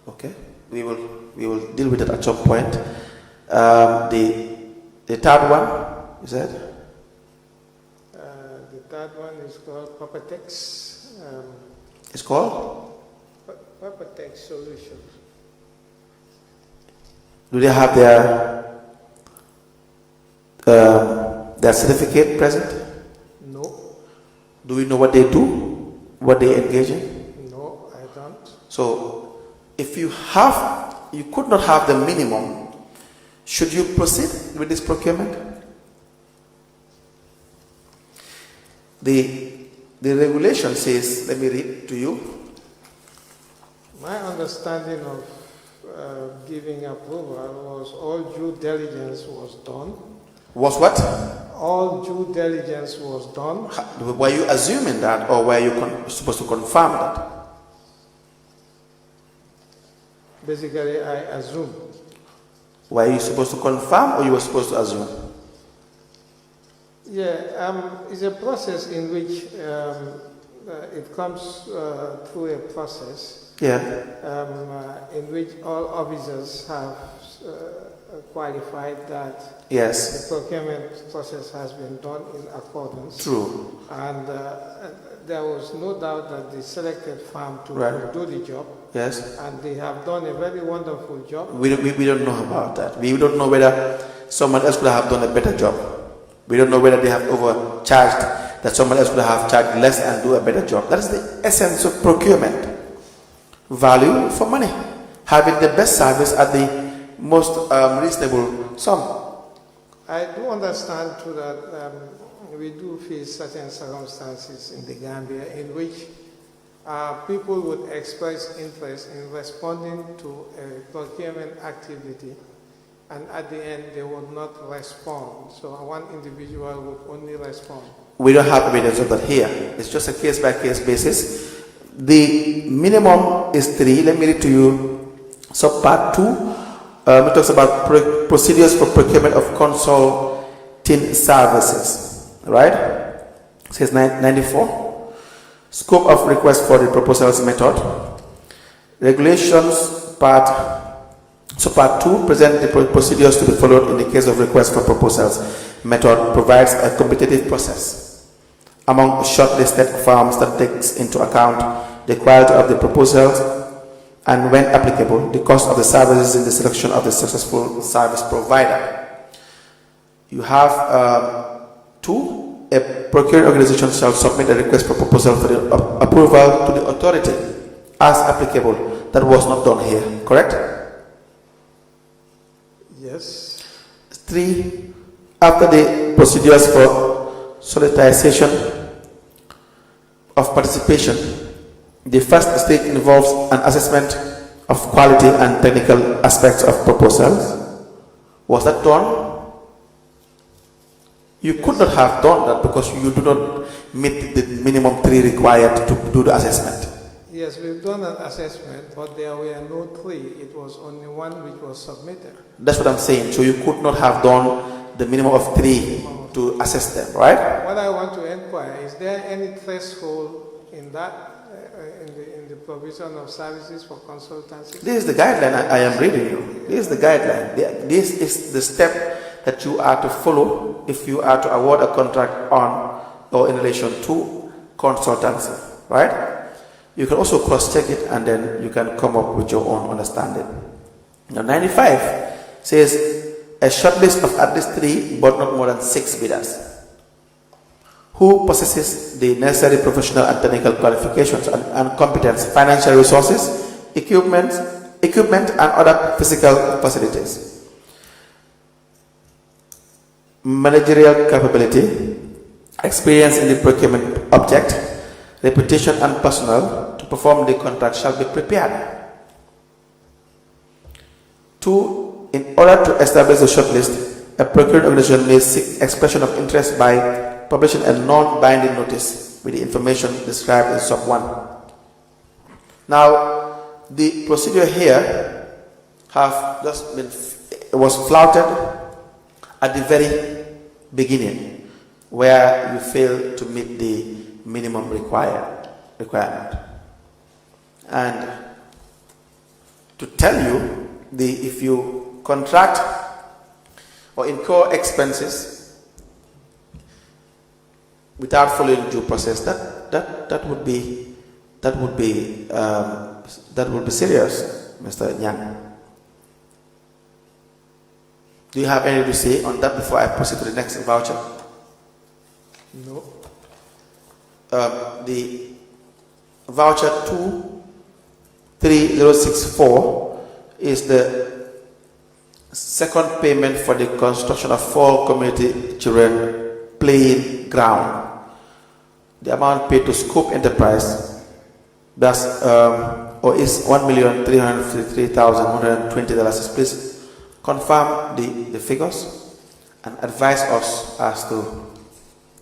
Okay, we will deal with it at some point. The third one, you said? The third one is called Papatex. It's called? Papatex Solutions. Do they have their certificate present? No. Do we know what they do? What they engage in? No, I don't. So, if you could not have the minimum, should you proceed with this procurement? The regulation says, let me read to you. My understanding of giving approval was all due diligence was done. Was what? All due diligence was done. Were you assuming that, or were you supposed to confirm that? Basically, I assume. Were you supposed to confirm, or you were supposed to assume? Yeah, it's a process in which it comes through a process Yeah. in which all officers have qualified that Yes. the procurement process has been done in accordance. True. And there was no doubt that the selected firm to Right. do the job, Yes. and they have done a very wonderful job. We don't know about that. We don't know whether someone else could have done a better job. We don't know whether they have overcharged, that someone else could have charged less and do a better job. That is the essence of procurement. Value for money. Having the best service at the most reasonable sum. I do understand too that we do face certain circumstances in the Gambia in which people would express interest in responding to a procurement activity, and at the end they would not respond. So one individual would only respond. We don't have evidence of that here. It's just a case-by-case basis. The minimum is 3. Let me read to you subpart 2. It talks about procedures for procurement of consulting services. Right? It says 94. Scope of request for the proposals method. Regulations part 2 present the procedures to be followed in the case of request for proposals. Method provides a competitive process among shortlisted firms that takes into account the quality of the proposals and, when applicable, the cost of the services in the selection of the successful service provider. You have 2. A procuring organization shall submit a request for proposal for the approval to the authority as applicable. That was not done here, correct? Yes. 3. After the procedures for solicitation of participation, the first stage involves an assessment of quality and technical aspects of proposals. Was that done? You could not have done that because you do not meet the minimum 3 required to do the assessment. Yes, we've done an assessment, but there were no 3. It was only 1 which was submitted. That's what I'm saying. So you could not have done the minimum of 3 to assess them, right? What I want to inquire, is there any threshold in that, in the provision of services for consultancy? This is the guideline I am reading you. This is the guideline. This is the step that you are to follow if you are to award a contract on or in relation to consultancy, right? You can also cross-check it and then you can come up with your own understanding. Now 95 says a shortlist of at least 3 but not more than 6 bidders who possesses the necessary professional and technical qualifications and competence, financial resources, equipment and other physical facilities, managerial capability, experience in the procurement object, reputation and personnel to perform the contract shall be prepared. 2. In order to establish a shortlist, a procuring organization may seek expression of interest by publishing a non-binding notice with the information described in sub 1. Now, the procedure here was flouted at the very beginning, where you failed to meet the minimum requirement. And to tell you, if you contract or incur expenses without following due process, that would be serious, Mr. Nyang. Do you have anything to say on that before I proceed to the next voucher? No. The voucher 23064 is the second payment for the construction of 4 community children playing ground. The amount paid to Scope Enterprise is $1,353,120. Please confirm the figures and advise us as to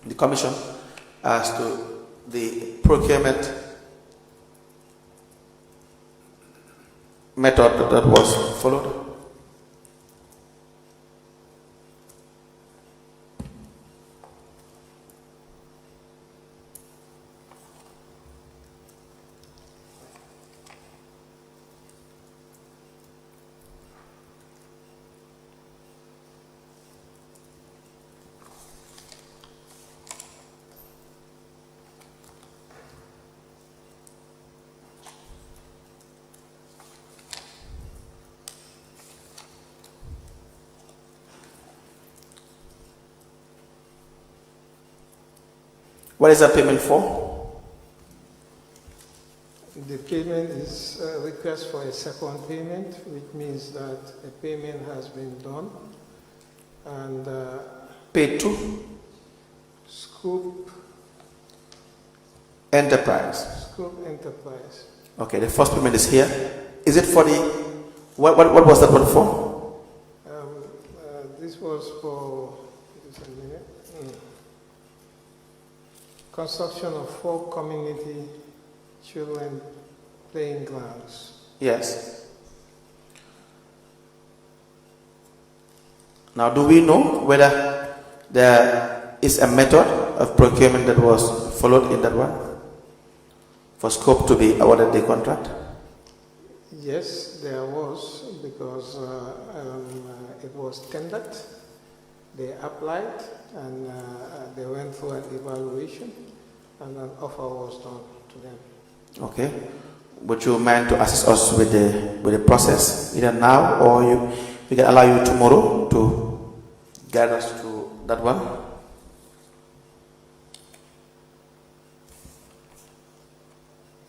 the commission as to the procurement method that was followed. What is that payment for? The payment is a request for a second payment, which means that a payment has been done and Paid to Scope Enterprise. Enterprise. Okay, the first payment is here. Is it for the what was that one for? This was for construction of 4 community children playing grounds. Yes. Now, do we know whether there is a method of procurement that was followed in that one for Scope to be awarded the contract? Yes, there was, because it was tendered. They applied and they went through an evaluation and an offer was done to them. Okay. Would you mind to assist us with the process either now or we can allow you tomorrow to guide us to that one?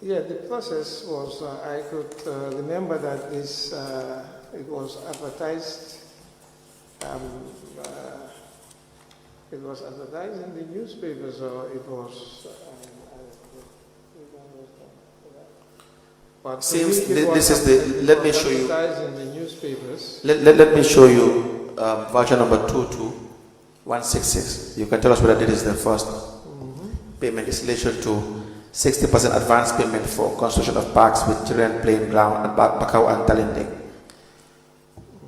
Yeah, the process was, I could remember that this, it was advertised. It was advertised in the newspapers, or it was. But Since this is the, let me show you. Advertised in the newspapers. Let me show you voucher number 22. 166. You can tell us whether this is the first payment is in relation to 60% advance payment for construction of parks with children playing ground at Bakau and Talinding.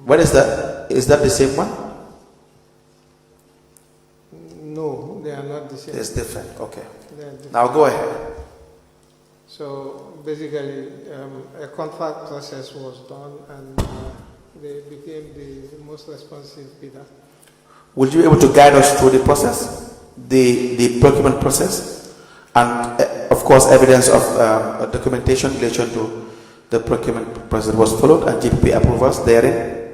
What is that? Is that the same one? No, they are not the same. It's different. Okay. They are different. Now go ahead. So basically, a contract process was done, and they became the most responsive bidder. Would you be able to guide us through the process, the procurement process, and of course evidence of documentation in relation to the procurement process was followed and GPP approvals therein?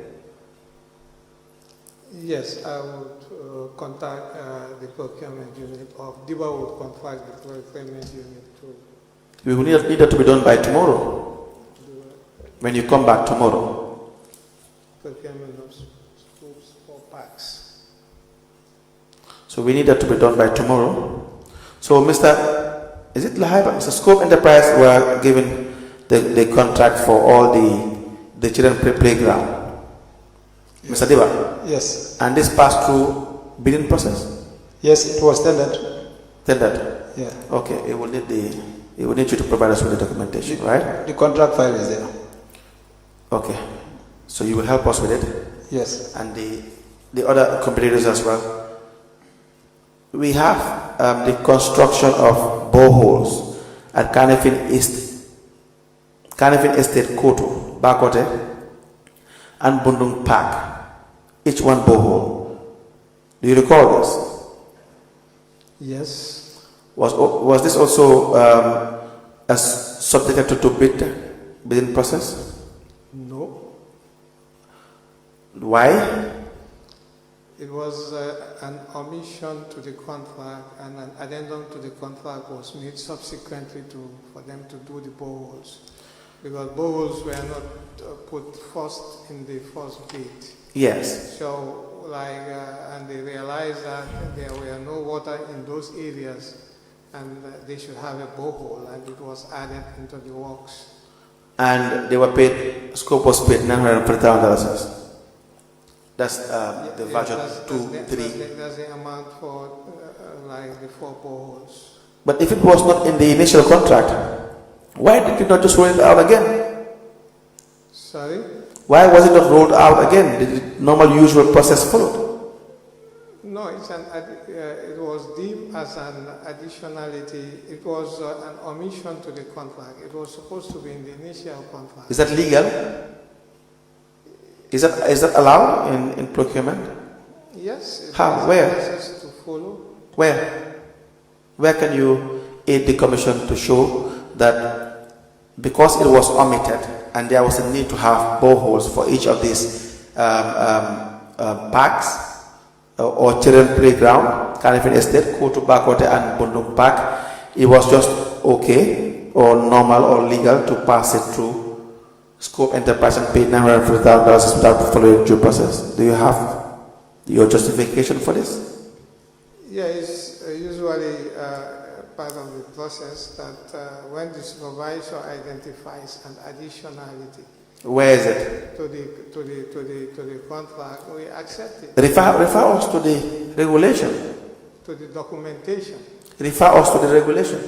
Yes, I would contact the procurement unit, or DIBA would contact the procurement unit to. We will need that to be done by tomorrow. When you come back tomorrow. Procurement of schools for parks. So we need that to be done by tomorrow. So is it Lahaiba? Mr. Scope Enterprise were given the contract for all the children playground. Mr. Deba? Yes. And this passed through bidding process? Yes, it was tendered. Tendered? Yeah. Okay, it will need you to provide us with the documentation, right? The contract file is there. Okay. So you will help us with it? Yes. And the other competitors as well. We have the construction of boreholes at Kanifing Estate, Koto, Bakote, and Bundung Park. Each one borehole. Do you recall this? Yes. Was this also subjected to bidding process? No. Why? It was an omission to the contract, and an addendum to the contract was made subsequently for them to do the boreholes, because boreholes were not put first in the first bid. Yes. So, and they realized that there were no water in those areas, and they should have a borehole, and it was added into the works. And they were paid, Scope was paid $950,000. That's the version 2, 3. That's the amount for the 4 boreholes. But if it was not in the initial contract, why did you not just roll it out again? Sorry? Why was it not rolled out again? Did the normal usual process followed? No, it was deemed as an additionality. It was an omission to the contract. It was supposed to be in the initial contract. Is that legal? Is that allowed in procurement? Yes. How? Where? Process to follow. Where can you aid the commission to show that because it was omitted and there was a need to have boreholes for each of these parks or children playground, Kanifing Estate, Koto Bakote and Bundung Park, it was just okay or normal or legal to pass it through Scope Enterprise and pay $950,000 without following due process? Do you have your justification for this? Yeah, it's usually part of the process that when the supervisor identifies an additionality. Where is it? To the contract, we accept it. Refer us to the regulation. To the documentation. Refer us to the regulation.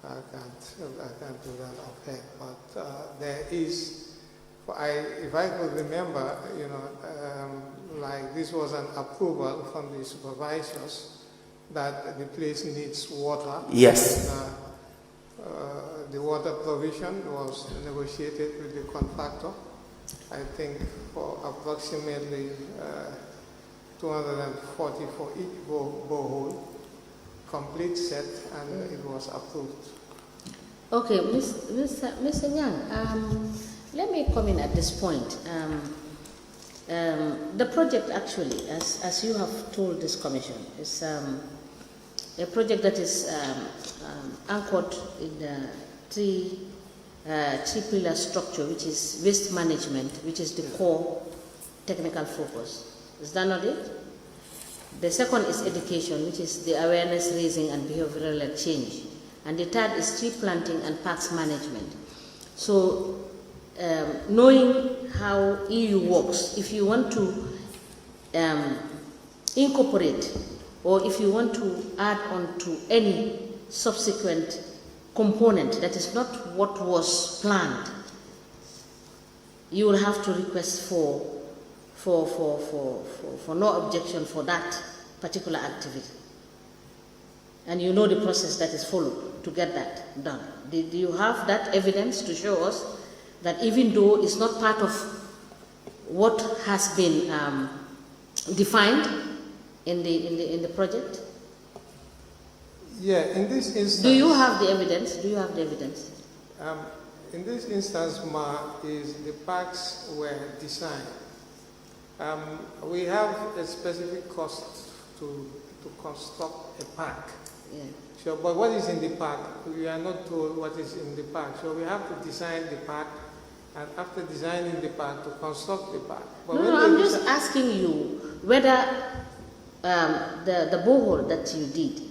I can't do that offhand, but there is. If I could remember, this was an approval from the supervisors that the place needs water. Yes. The water provision was negotiated with the contractor, I think for approximately 240 for each borehole, complete set, and it was approved. Okay, Mr. Nyang, let me come in at this point. The project actually, as you have told this commission, is a project that is anchored in the three-pillar structure, which is waste management, which is the core technical focus. Is that not it? The second is education, which is the awareness raising and behavioral change. And the third is tree planting and parks management. So, knowing how EU works, if you want to incorporate, or if you want to add on to any subsequent component that is not what was planned, you will have to request for no objection for that particular activity. And you know the process that is followed to get that done. Do you have that evidence to show us that even though it's not part of what has been defined in the project? Yeah, in this instance. Do you have the evidence? Do you have the evidence? In this instance, is the parks were designed. We have a specific cost to construct a park. Yeah. So, but what is in the park? We are not told what is in the park. So we have to design the park, and after designing the park, to construct the park. But No, I'm just asking you whether the borehole that you did,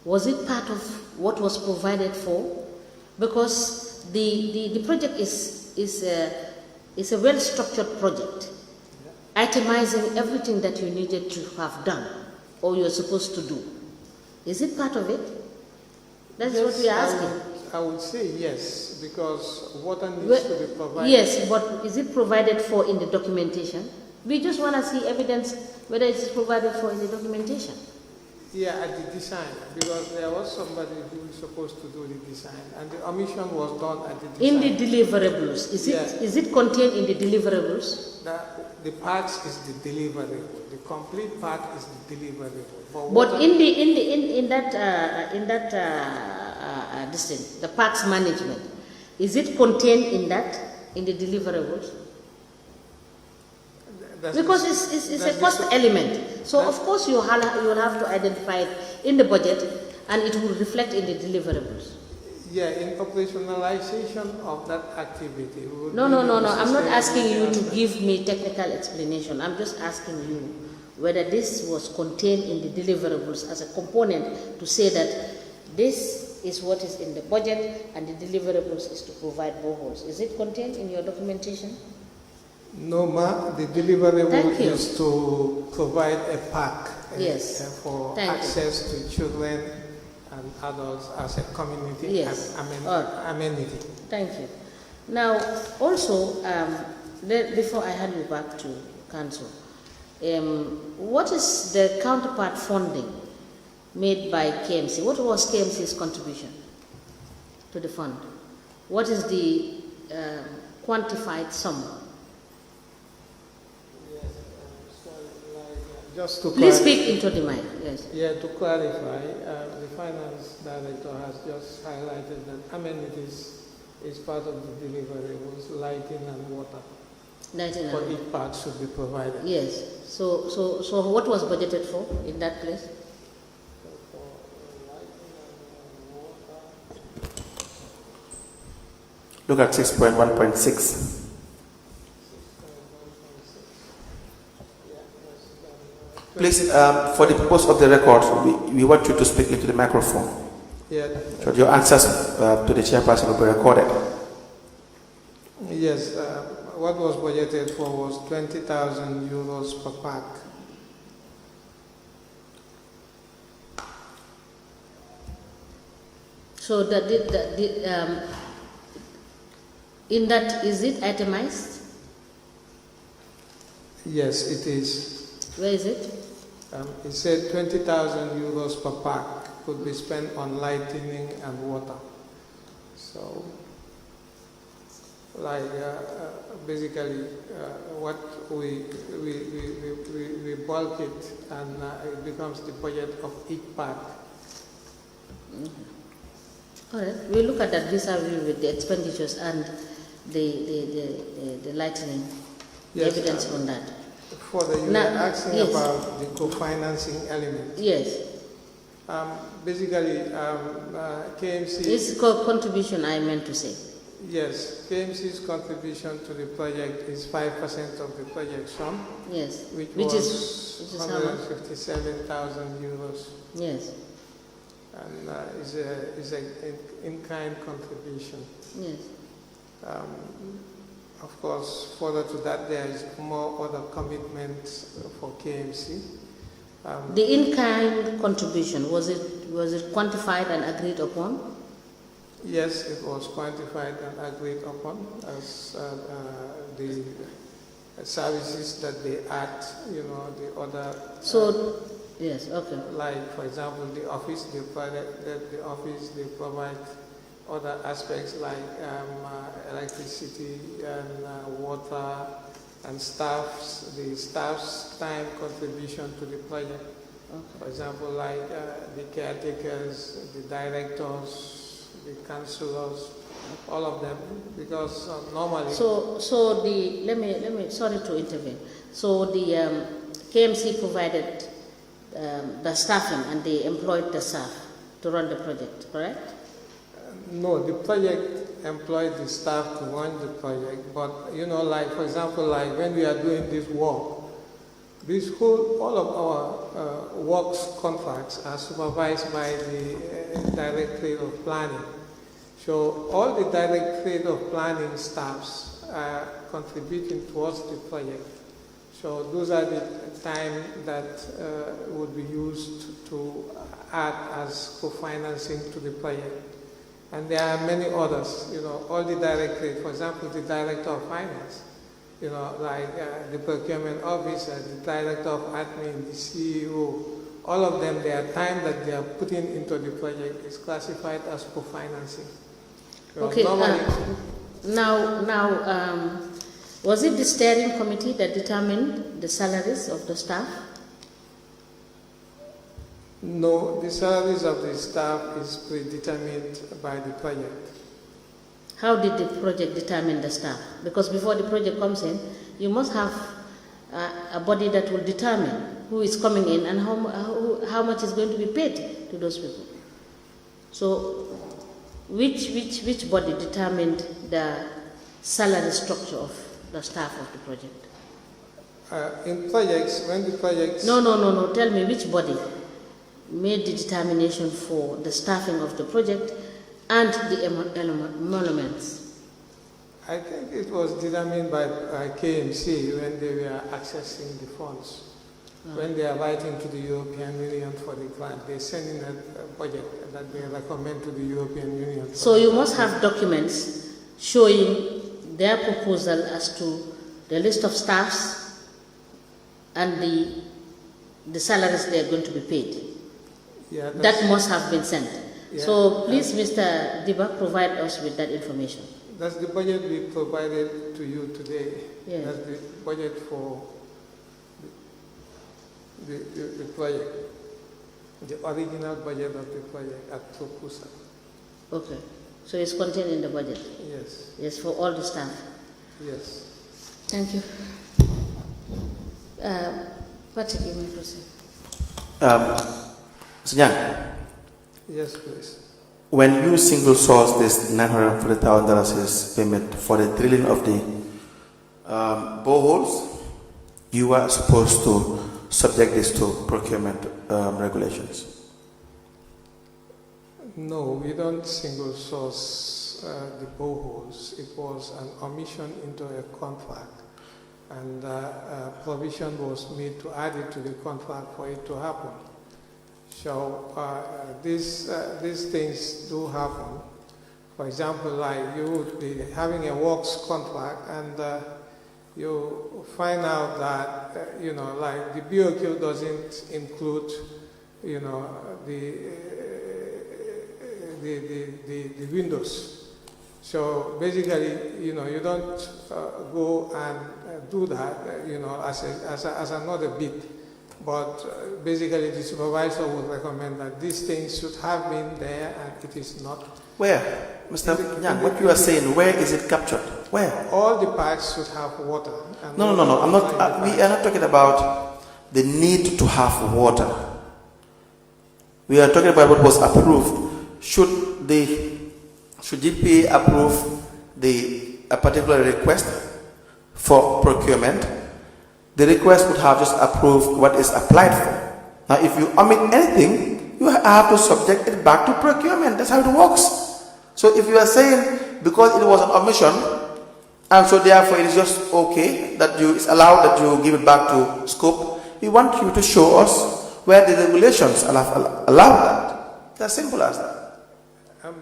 was it part of what was provided for? Because the project is a well-structured project, itemizing everything that you needed to have done or you're supposed to do. Is it part of it? That's yes, what we are asking. I would say yes, because water needs to be provided. Yes, but is it provided for in the documentation? We just want to see evidence whether it is provided for in the documentation. Yeah, at the design, because there was somebody who was supposed to do the design, and the omission was done at the design. In the deliverables, is it contained in the deliverables? The parts is the deliverable. The complete part is the deliverable. But in that this thing, the parks management, is it contained in the deliverables? Because it's a cost element. So of course you will have to identify it in the budget, and it will reflect in the deliverables. Yeah, in operationalization of that activity. No. I'm not asking you to give me technical explanation. I'm just asking you whether this was contained in the deliverables as a component to say that this is what is in the budget and the deliverables is to provide boreholes. Is it contained in your documentation? No, the deliverable is to provide a park for access to children and adults as a community amenity. Thank you. Now, also, before I hand you back to Council, what is the counterpart funding made by KMC? What was KMC's contribution to the fund? What is the quantified sum? Just to Please speak into the mic. Yes. Yeah, to clarify, the finance director has just highlighted that amenities is part of the deliverables, lighting and water. For each part should be provided. Yes. So what was budgeted for in that place? Look at 6.1.6. Please, for the purpose of the record, we want you to speak into the microphone. Yeah. So your answers to the chairperson will be recorded. Yes, what was budgeted for was 20,000 euros per pack. So in that, is it itemized? Yes, it is. Where is it? It said 20,000 euros per pack could be spent on lighting and water. So, like basically, what we bulk it, and it becomes the budget of each pack. All right, we'll look at that vis-a-vis with the expenditures and the lightning, the evidence on that. Further, you were asking about the co-financing element. Yes. Basically, KMC... It's contribution, I meant to say. Yes, KMC's contribution to the project is 5% of the project sum. Yes. Which is 157,000 euros. Yes. And is an in-kind contribution. Yes. Of course, further to that, there is more other commitments for KMC. The in-kind contribution, was it quantified and agreed upon? Yes, it was quantified and agreed upon as the services that they add, the other. So, yes, okay. Like, for example, the office, they provide other aspects like electricity and water and the staff's time contribution to the project. Okay. For example, like the caretakers, the directors, the councillors, all of them, because normally. So let me sorry to intervene. So the KMC provided the staffing and they employed the staff to run the project, correct? No, the project employed the staff to run the project, but like for example, like when we are doing this work, all of our works contracts are supervised by the Directorate of Planning. So all the Directorate of Planning staffs are contributing towards the project. So those are the time that would be used to add as co-financing to the project. And there are many others, all the Directorate, for example, the Director of Finance, like the procurement officer, the director of admin, the CEO, all of them, their time that they are putting into the project is classified as co-financing. Okay, now, was it the steering committee that determined the salaries of the staff? No, the salaries of the staff is predetermined by the project. How did the project determine the staff? Because before the project comes in, you must have a body that will determine who is coming in and how much is going to be paid to those people. So, which body determined the salary structure of the staff of the project? In projects, when the projects... No. Tell me which body made the determination for the staffing of the project and the emoluments? I think it was determined by KMC when they were accessing the funds. When they are writing to the European Union for the grant, they send in a budget that they recommend to the European Union. So you must have documents showing their proposal as to the list of staffs and the salaries they are going to be paid. Yeah, that must have been sent. Yeah, so please, Mr. Diba, provide us with that information. That's the budget we provided to you today. Yeah. That's the budget for the project, the original budget of the project at Tokusa. Okay. So it's contained in the budget? Yes. Yes, for all the staff? Yes. Thank you. Patrick, you may proceed. Mr. Nyang. Yes, please. When you single source this $940,000 payment for the drilling of the boreholes, you are supposed to subject this to procurement regulations. No, we don't single source the boreholes. It was an omission into a contract, and provision was made to add it to the contract for it to happen. So these things do happen. For example, like you would be having a works contract and you find out that, like the BOQ doesn't include, the windows. So basically, you don't go and do that, as another bid. But basically, the supervisor would recommend that these things should have been there, and it is not. Where, Mr. Nyang, what you are saying? Where is it captured? Where? All the parks should have water. No. I'm not. We are not talking about the need to have water. We are talking about what was approved. Should GPA approve a particular request for procurement? The request would have just approved what is applied for. Now, if you omit anything, you have to subject it back to procurement. That's how it works. So if you are saying because it was an omission, and so therefore it is just okay that it's allowed that you give it back to scope, we want you to show us where the regulations allow that. It's as simple as that.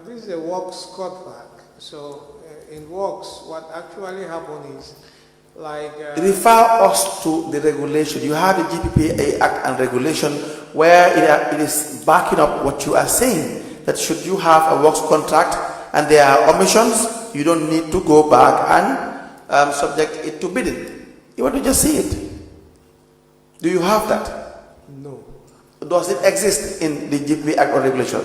This is a works contract. So in works, what actually happens is like... Refer us to the regulation. You have the GPPA Act and regulation where it is backing up what you are saying. That should you have a works contract and there are omissions, you don't need to go back and subject it to bidding. You want to just see it. Do you have that? No. Does it exist in the GPPA Act or regulation?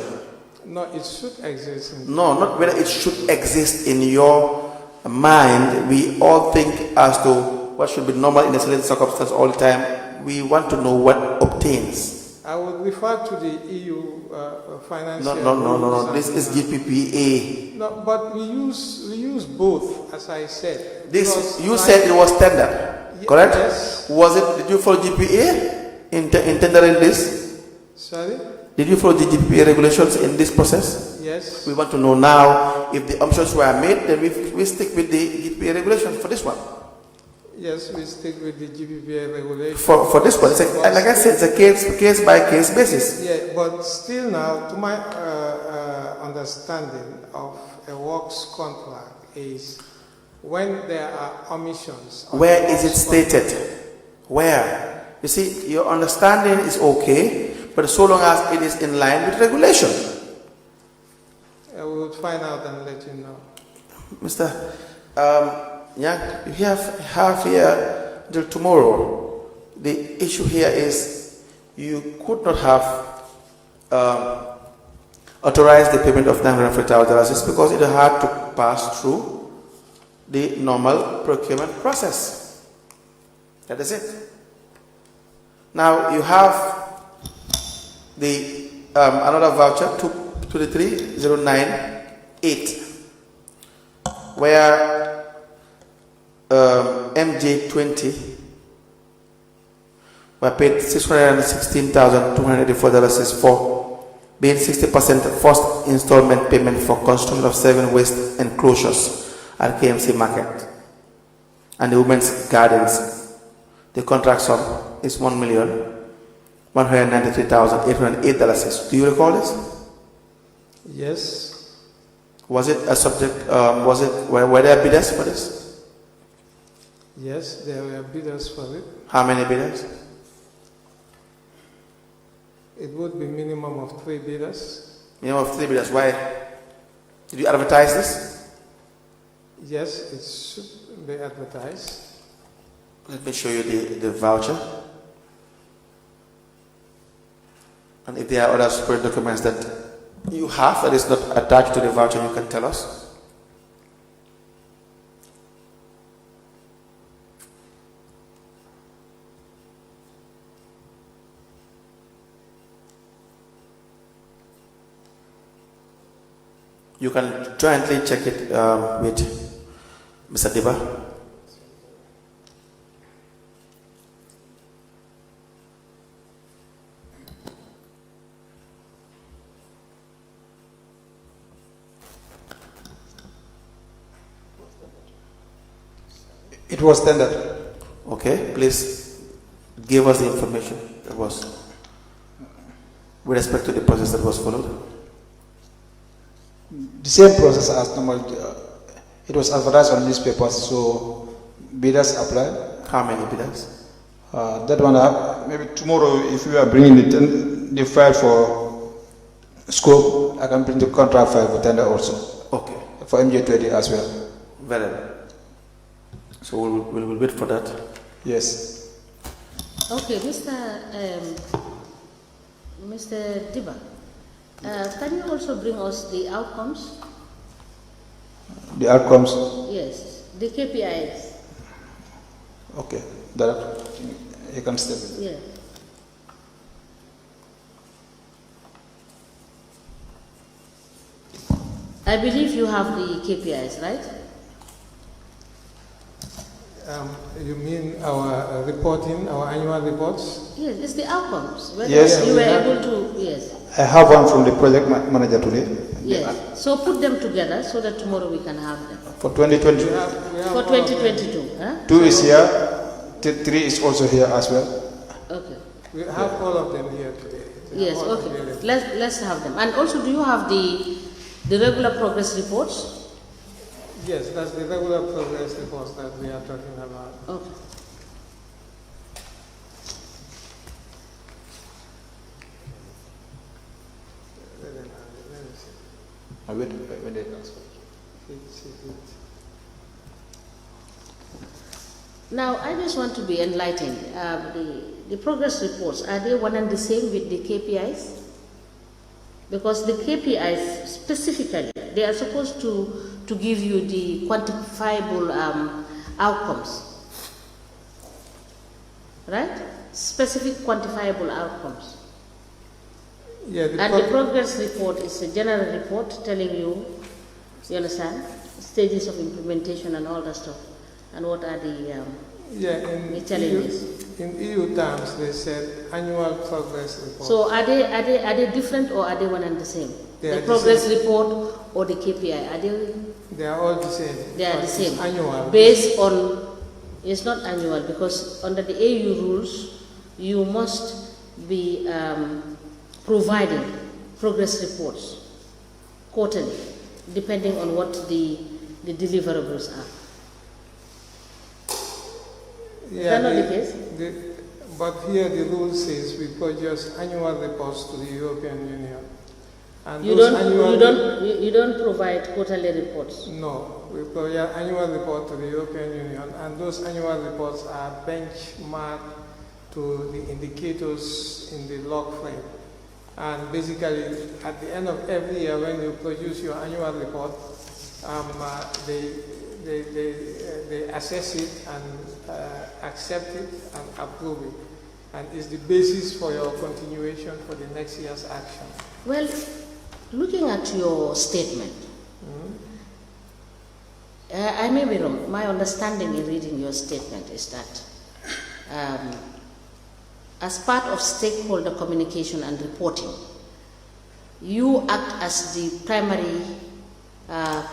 No, it should exist. No, not whether it should exist in your mind. We all think as to what should be normal in a certain circumstance all the time. We want to know what obtains. I would refer to the EU financial. No. This is GPPA. No, but we use both, as I said. This you said it was tender, correct? Yes. Was it? Did you follow GPPA in tendering this? Sorry. Did you follow the GPPA regulations in this process? Yes. We want to know now if the options were made, then we stick with the GPPA regulations for this one. Yes, we stick with the GPPA regulation. For this one, like I said, it's a case by case basis. Yeah, but still now, to my understanding of a works contract is when there are omissions. Where is it stated? Where? You see, your understanding is okay, but so long as it is in line with regulation. We will find out and let you know. Mr. Nyang, you have here until tomorrow. The issue here is you could not have authorized the payment of $950,000 because it had to pass through the normal procurement process. That is it. Now you have the another voucher 223098 where MJ20 were paid $616,284 for being 60% first installment payment for construction of 7 waste enclosures at KMC Market and the Women's Gardens. The contract sum is $1,193,808. Do you recall this? Yes. Was it a subject? Were there bidders for this? Yes, there were bidders for it. How many bidders? It would be minimum of 3 bidders. Minimum of 3 bidders. Why? Did you advertise this? Yes, it should be advertised. Let me show you the voucher. And if there are other supporting documents that you have that is not attached to the voucher, you can tell us. You can jointly check it with Mr. Diba. It was tendered. Okay, please give us the information that was with respect to the process that was followed. The same process as normal. It was advertised on newspapers, so bidders applied. How many bidders? That one, maybe tomorrow, if you are bringing the file for scope, I can bring the contract file for tender also. Okay. For MJ20 as well. Very well. So we'll wait for that. Yes. Okay, Mr. Diba, can you also bring us the outcomes? The outcomes? Yes, the KPIs. Okay, that you can step in. Yeah. I believe you have the KPIs, right? You mean our reporting, our annual reports? Yes, it's the outcomes. Whether Yes. you were able to, yes. I have one from the project manager today. Yes. So put them together so that tomorrow we can have them. For 2020. We have For all of them. 2022, huh? 2 is here, 3 is also here as well. Okay. We have all of them here Yes, all okay. available. Let's have them. And also, do you have the regular progress reports? Yes, that's the regular progress reports that we are talking about. Okay. Let me see. When they transfer. Now, I just want to be enlightened. The progress reports, are they one and the same with the KPIs? Because the KPIs specifically, they are supposed to give you the quantifiable outcomes, right? Specific quantifiable outcomes. Yeah, And the progress report is a general report telling you understand, stages of implementation and all that stuff, and what are the challenges. In EU terms, they said annual progress report. So are they different, or are they one and the same? They The are progress the report or the KPI, are They are all the same. they are but the same? it's annual. Based on, it's not annual, because under the AU rules, you must be providing progress reports quarterly, depending on what the deliverables are. Is that not the case? But here the rule says we produce annual reports to the European Union. And You those don't provide quarterly reports. No, we provide annual report to the European Union, and those annual reports are benchmarked to the indicators in the log frame. And basically, at the end of every year, when you produce your annual report, they assess it and accept it and approve it, and is the basis for your continuation for the next year's action. Well, looking at your statement, I may be wrong. My understanding in reading your statement is that as part of stakeholder communication and reporting, you act as the primary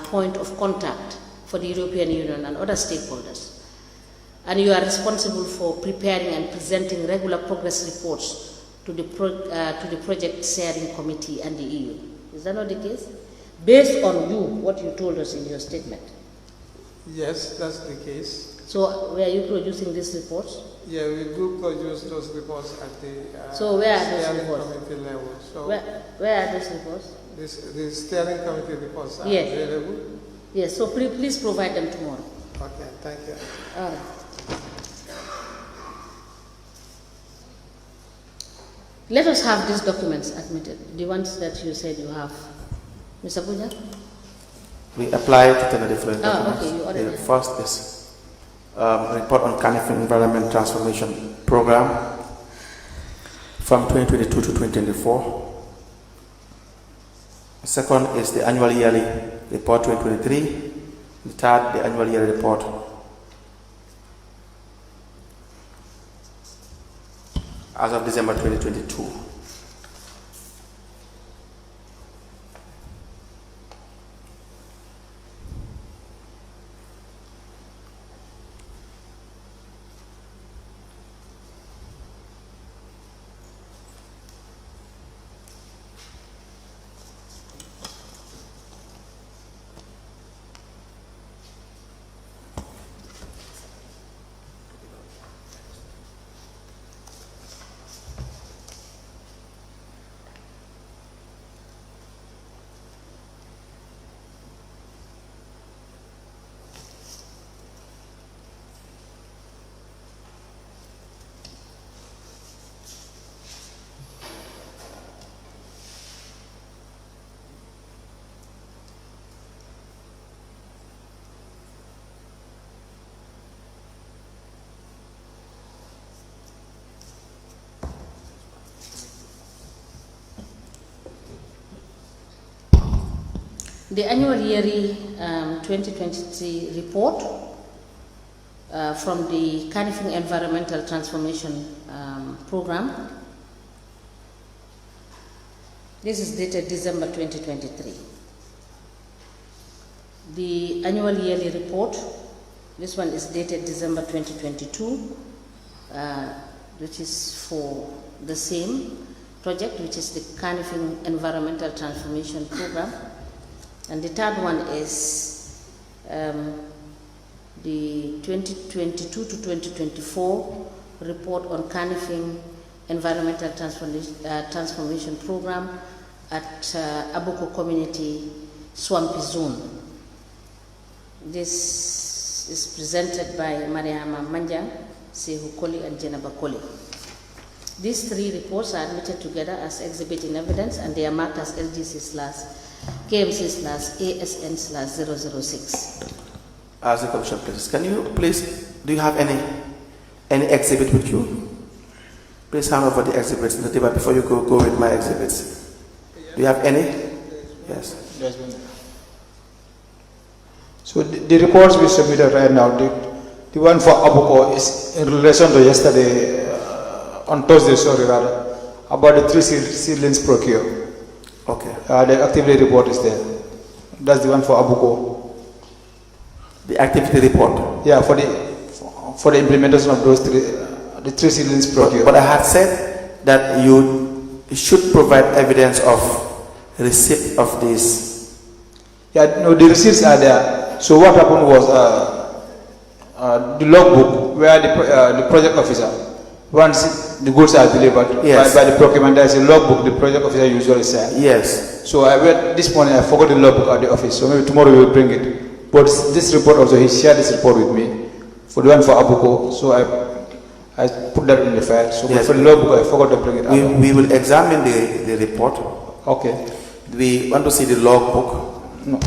point of contact for the European Union and other stakeholders. And you are responsible for preparing and presenting regular progress reports to the project steering committee and the EU. Is that not the case? Based on what you told us in your statement. Yes, that's the case. So, were you producing these reports? Yeah, we do produce those reports at the So where are those steering reports? committee level. So Where are those reports? the steering committee reports are Yes. available. Yes, so please provide them tomorrow. Okay, thank you. All right. Let us have these documents admitted, the ones that you said you have. Mr. Puja? We applied to 10 different Ah, documents. okay, you already The have. first is a report on Carnifing Environment Transformation Program from 2022 to 2024. The second is the annual yearly report 2023. The third, the annual yearly report. As of December 2022. The annual yearly 2023 report from the Carnifing Environmental Transformation Program. This is dated December 2023. The annual yearly report, this one is dated December 2022, which is for the same. project, which is the Canifing Environmental Transformation Program. And the third one is the 2022 to 2024 report on Canifing Environmental Transformation Program at Abuko Community Swampy Zone. This is presented by Mariama Manjang, Sehu Koli, and Jenaba Koli. These three reports are admitted together as exhibit in evidence, and they are marked as LGC/KMC/ASN/006. As a commission, please, can you please, do you have any exhibit with you? Please hand over the exhibits in the debate before you go with my exhibits. Do you have any? Yes. So the reports we submitted right now, the one for Abuko is in relation to yesterday, on Thursday, sorry, rather, about the 3 seedlings procure. Okay. The activity report is there. That's the one for Abuko. The activity report? Yeah, for the implementation of those the 3 seedlings procure. But I had said that you should provide evidence of receipt of this. Yeah, no, the receipts are there. So what happened was the logbook where the project officer, once the goods are delivered, yes, by the procurement, there is a logbook the project officer usually signs. Yes. So this morning I forgot the logbook at the office, so maybe tomorrow we will bring it. But this report also, he shared this report with me, for the one for Abuko, so I put that in the file. So yes, for the logbook I forgot to bring it. We will examine the report. Okay. We want to see the logbook.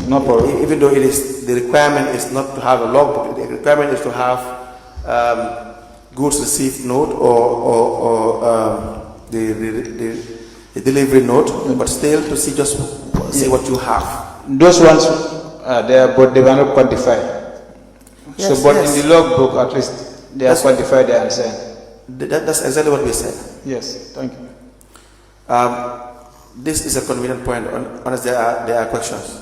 No problem. Even though the requirement is not to have a logbook, the requirement is to have goods received note or the delivery note, but still to see see what you have. Those ones are there, but they were not quantified. Yes, so, but yes, in the logbook, at least they are quantified and signed. That's exactly what we said. Yes, thank you. This is a convenient point, unless there are questions.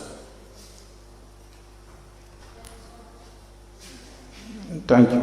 Thank you.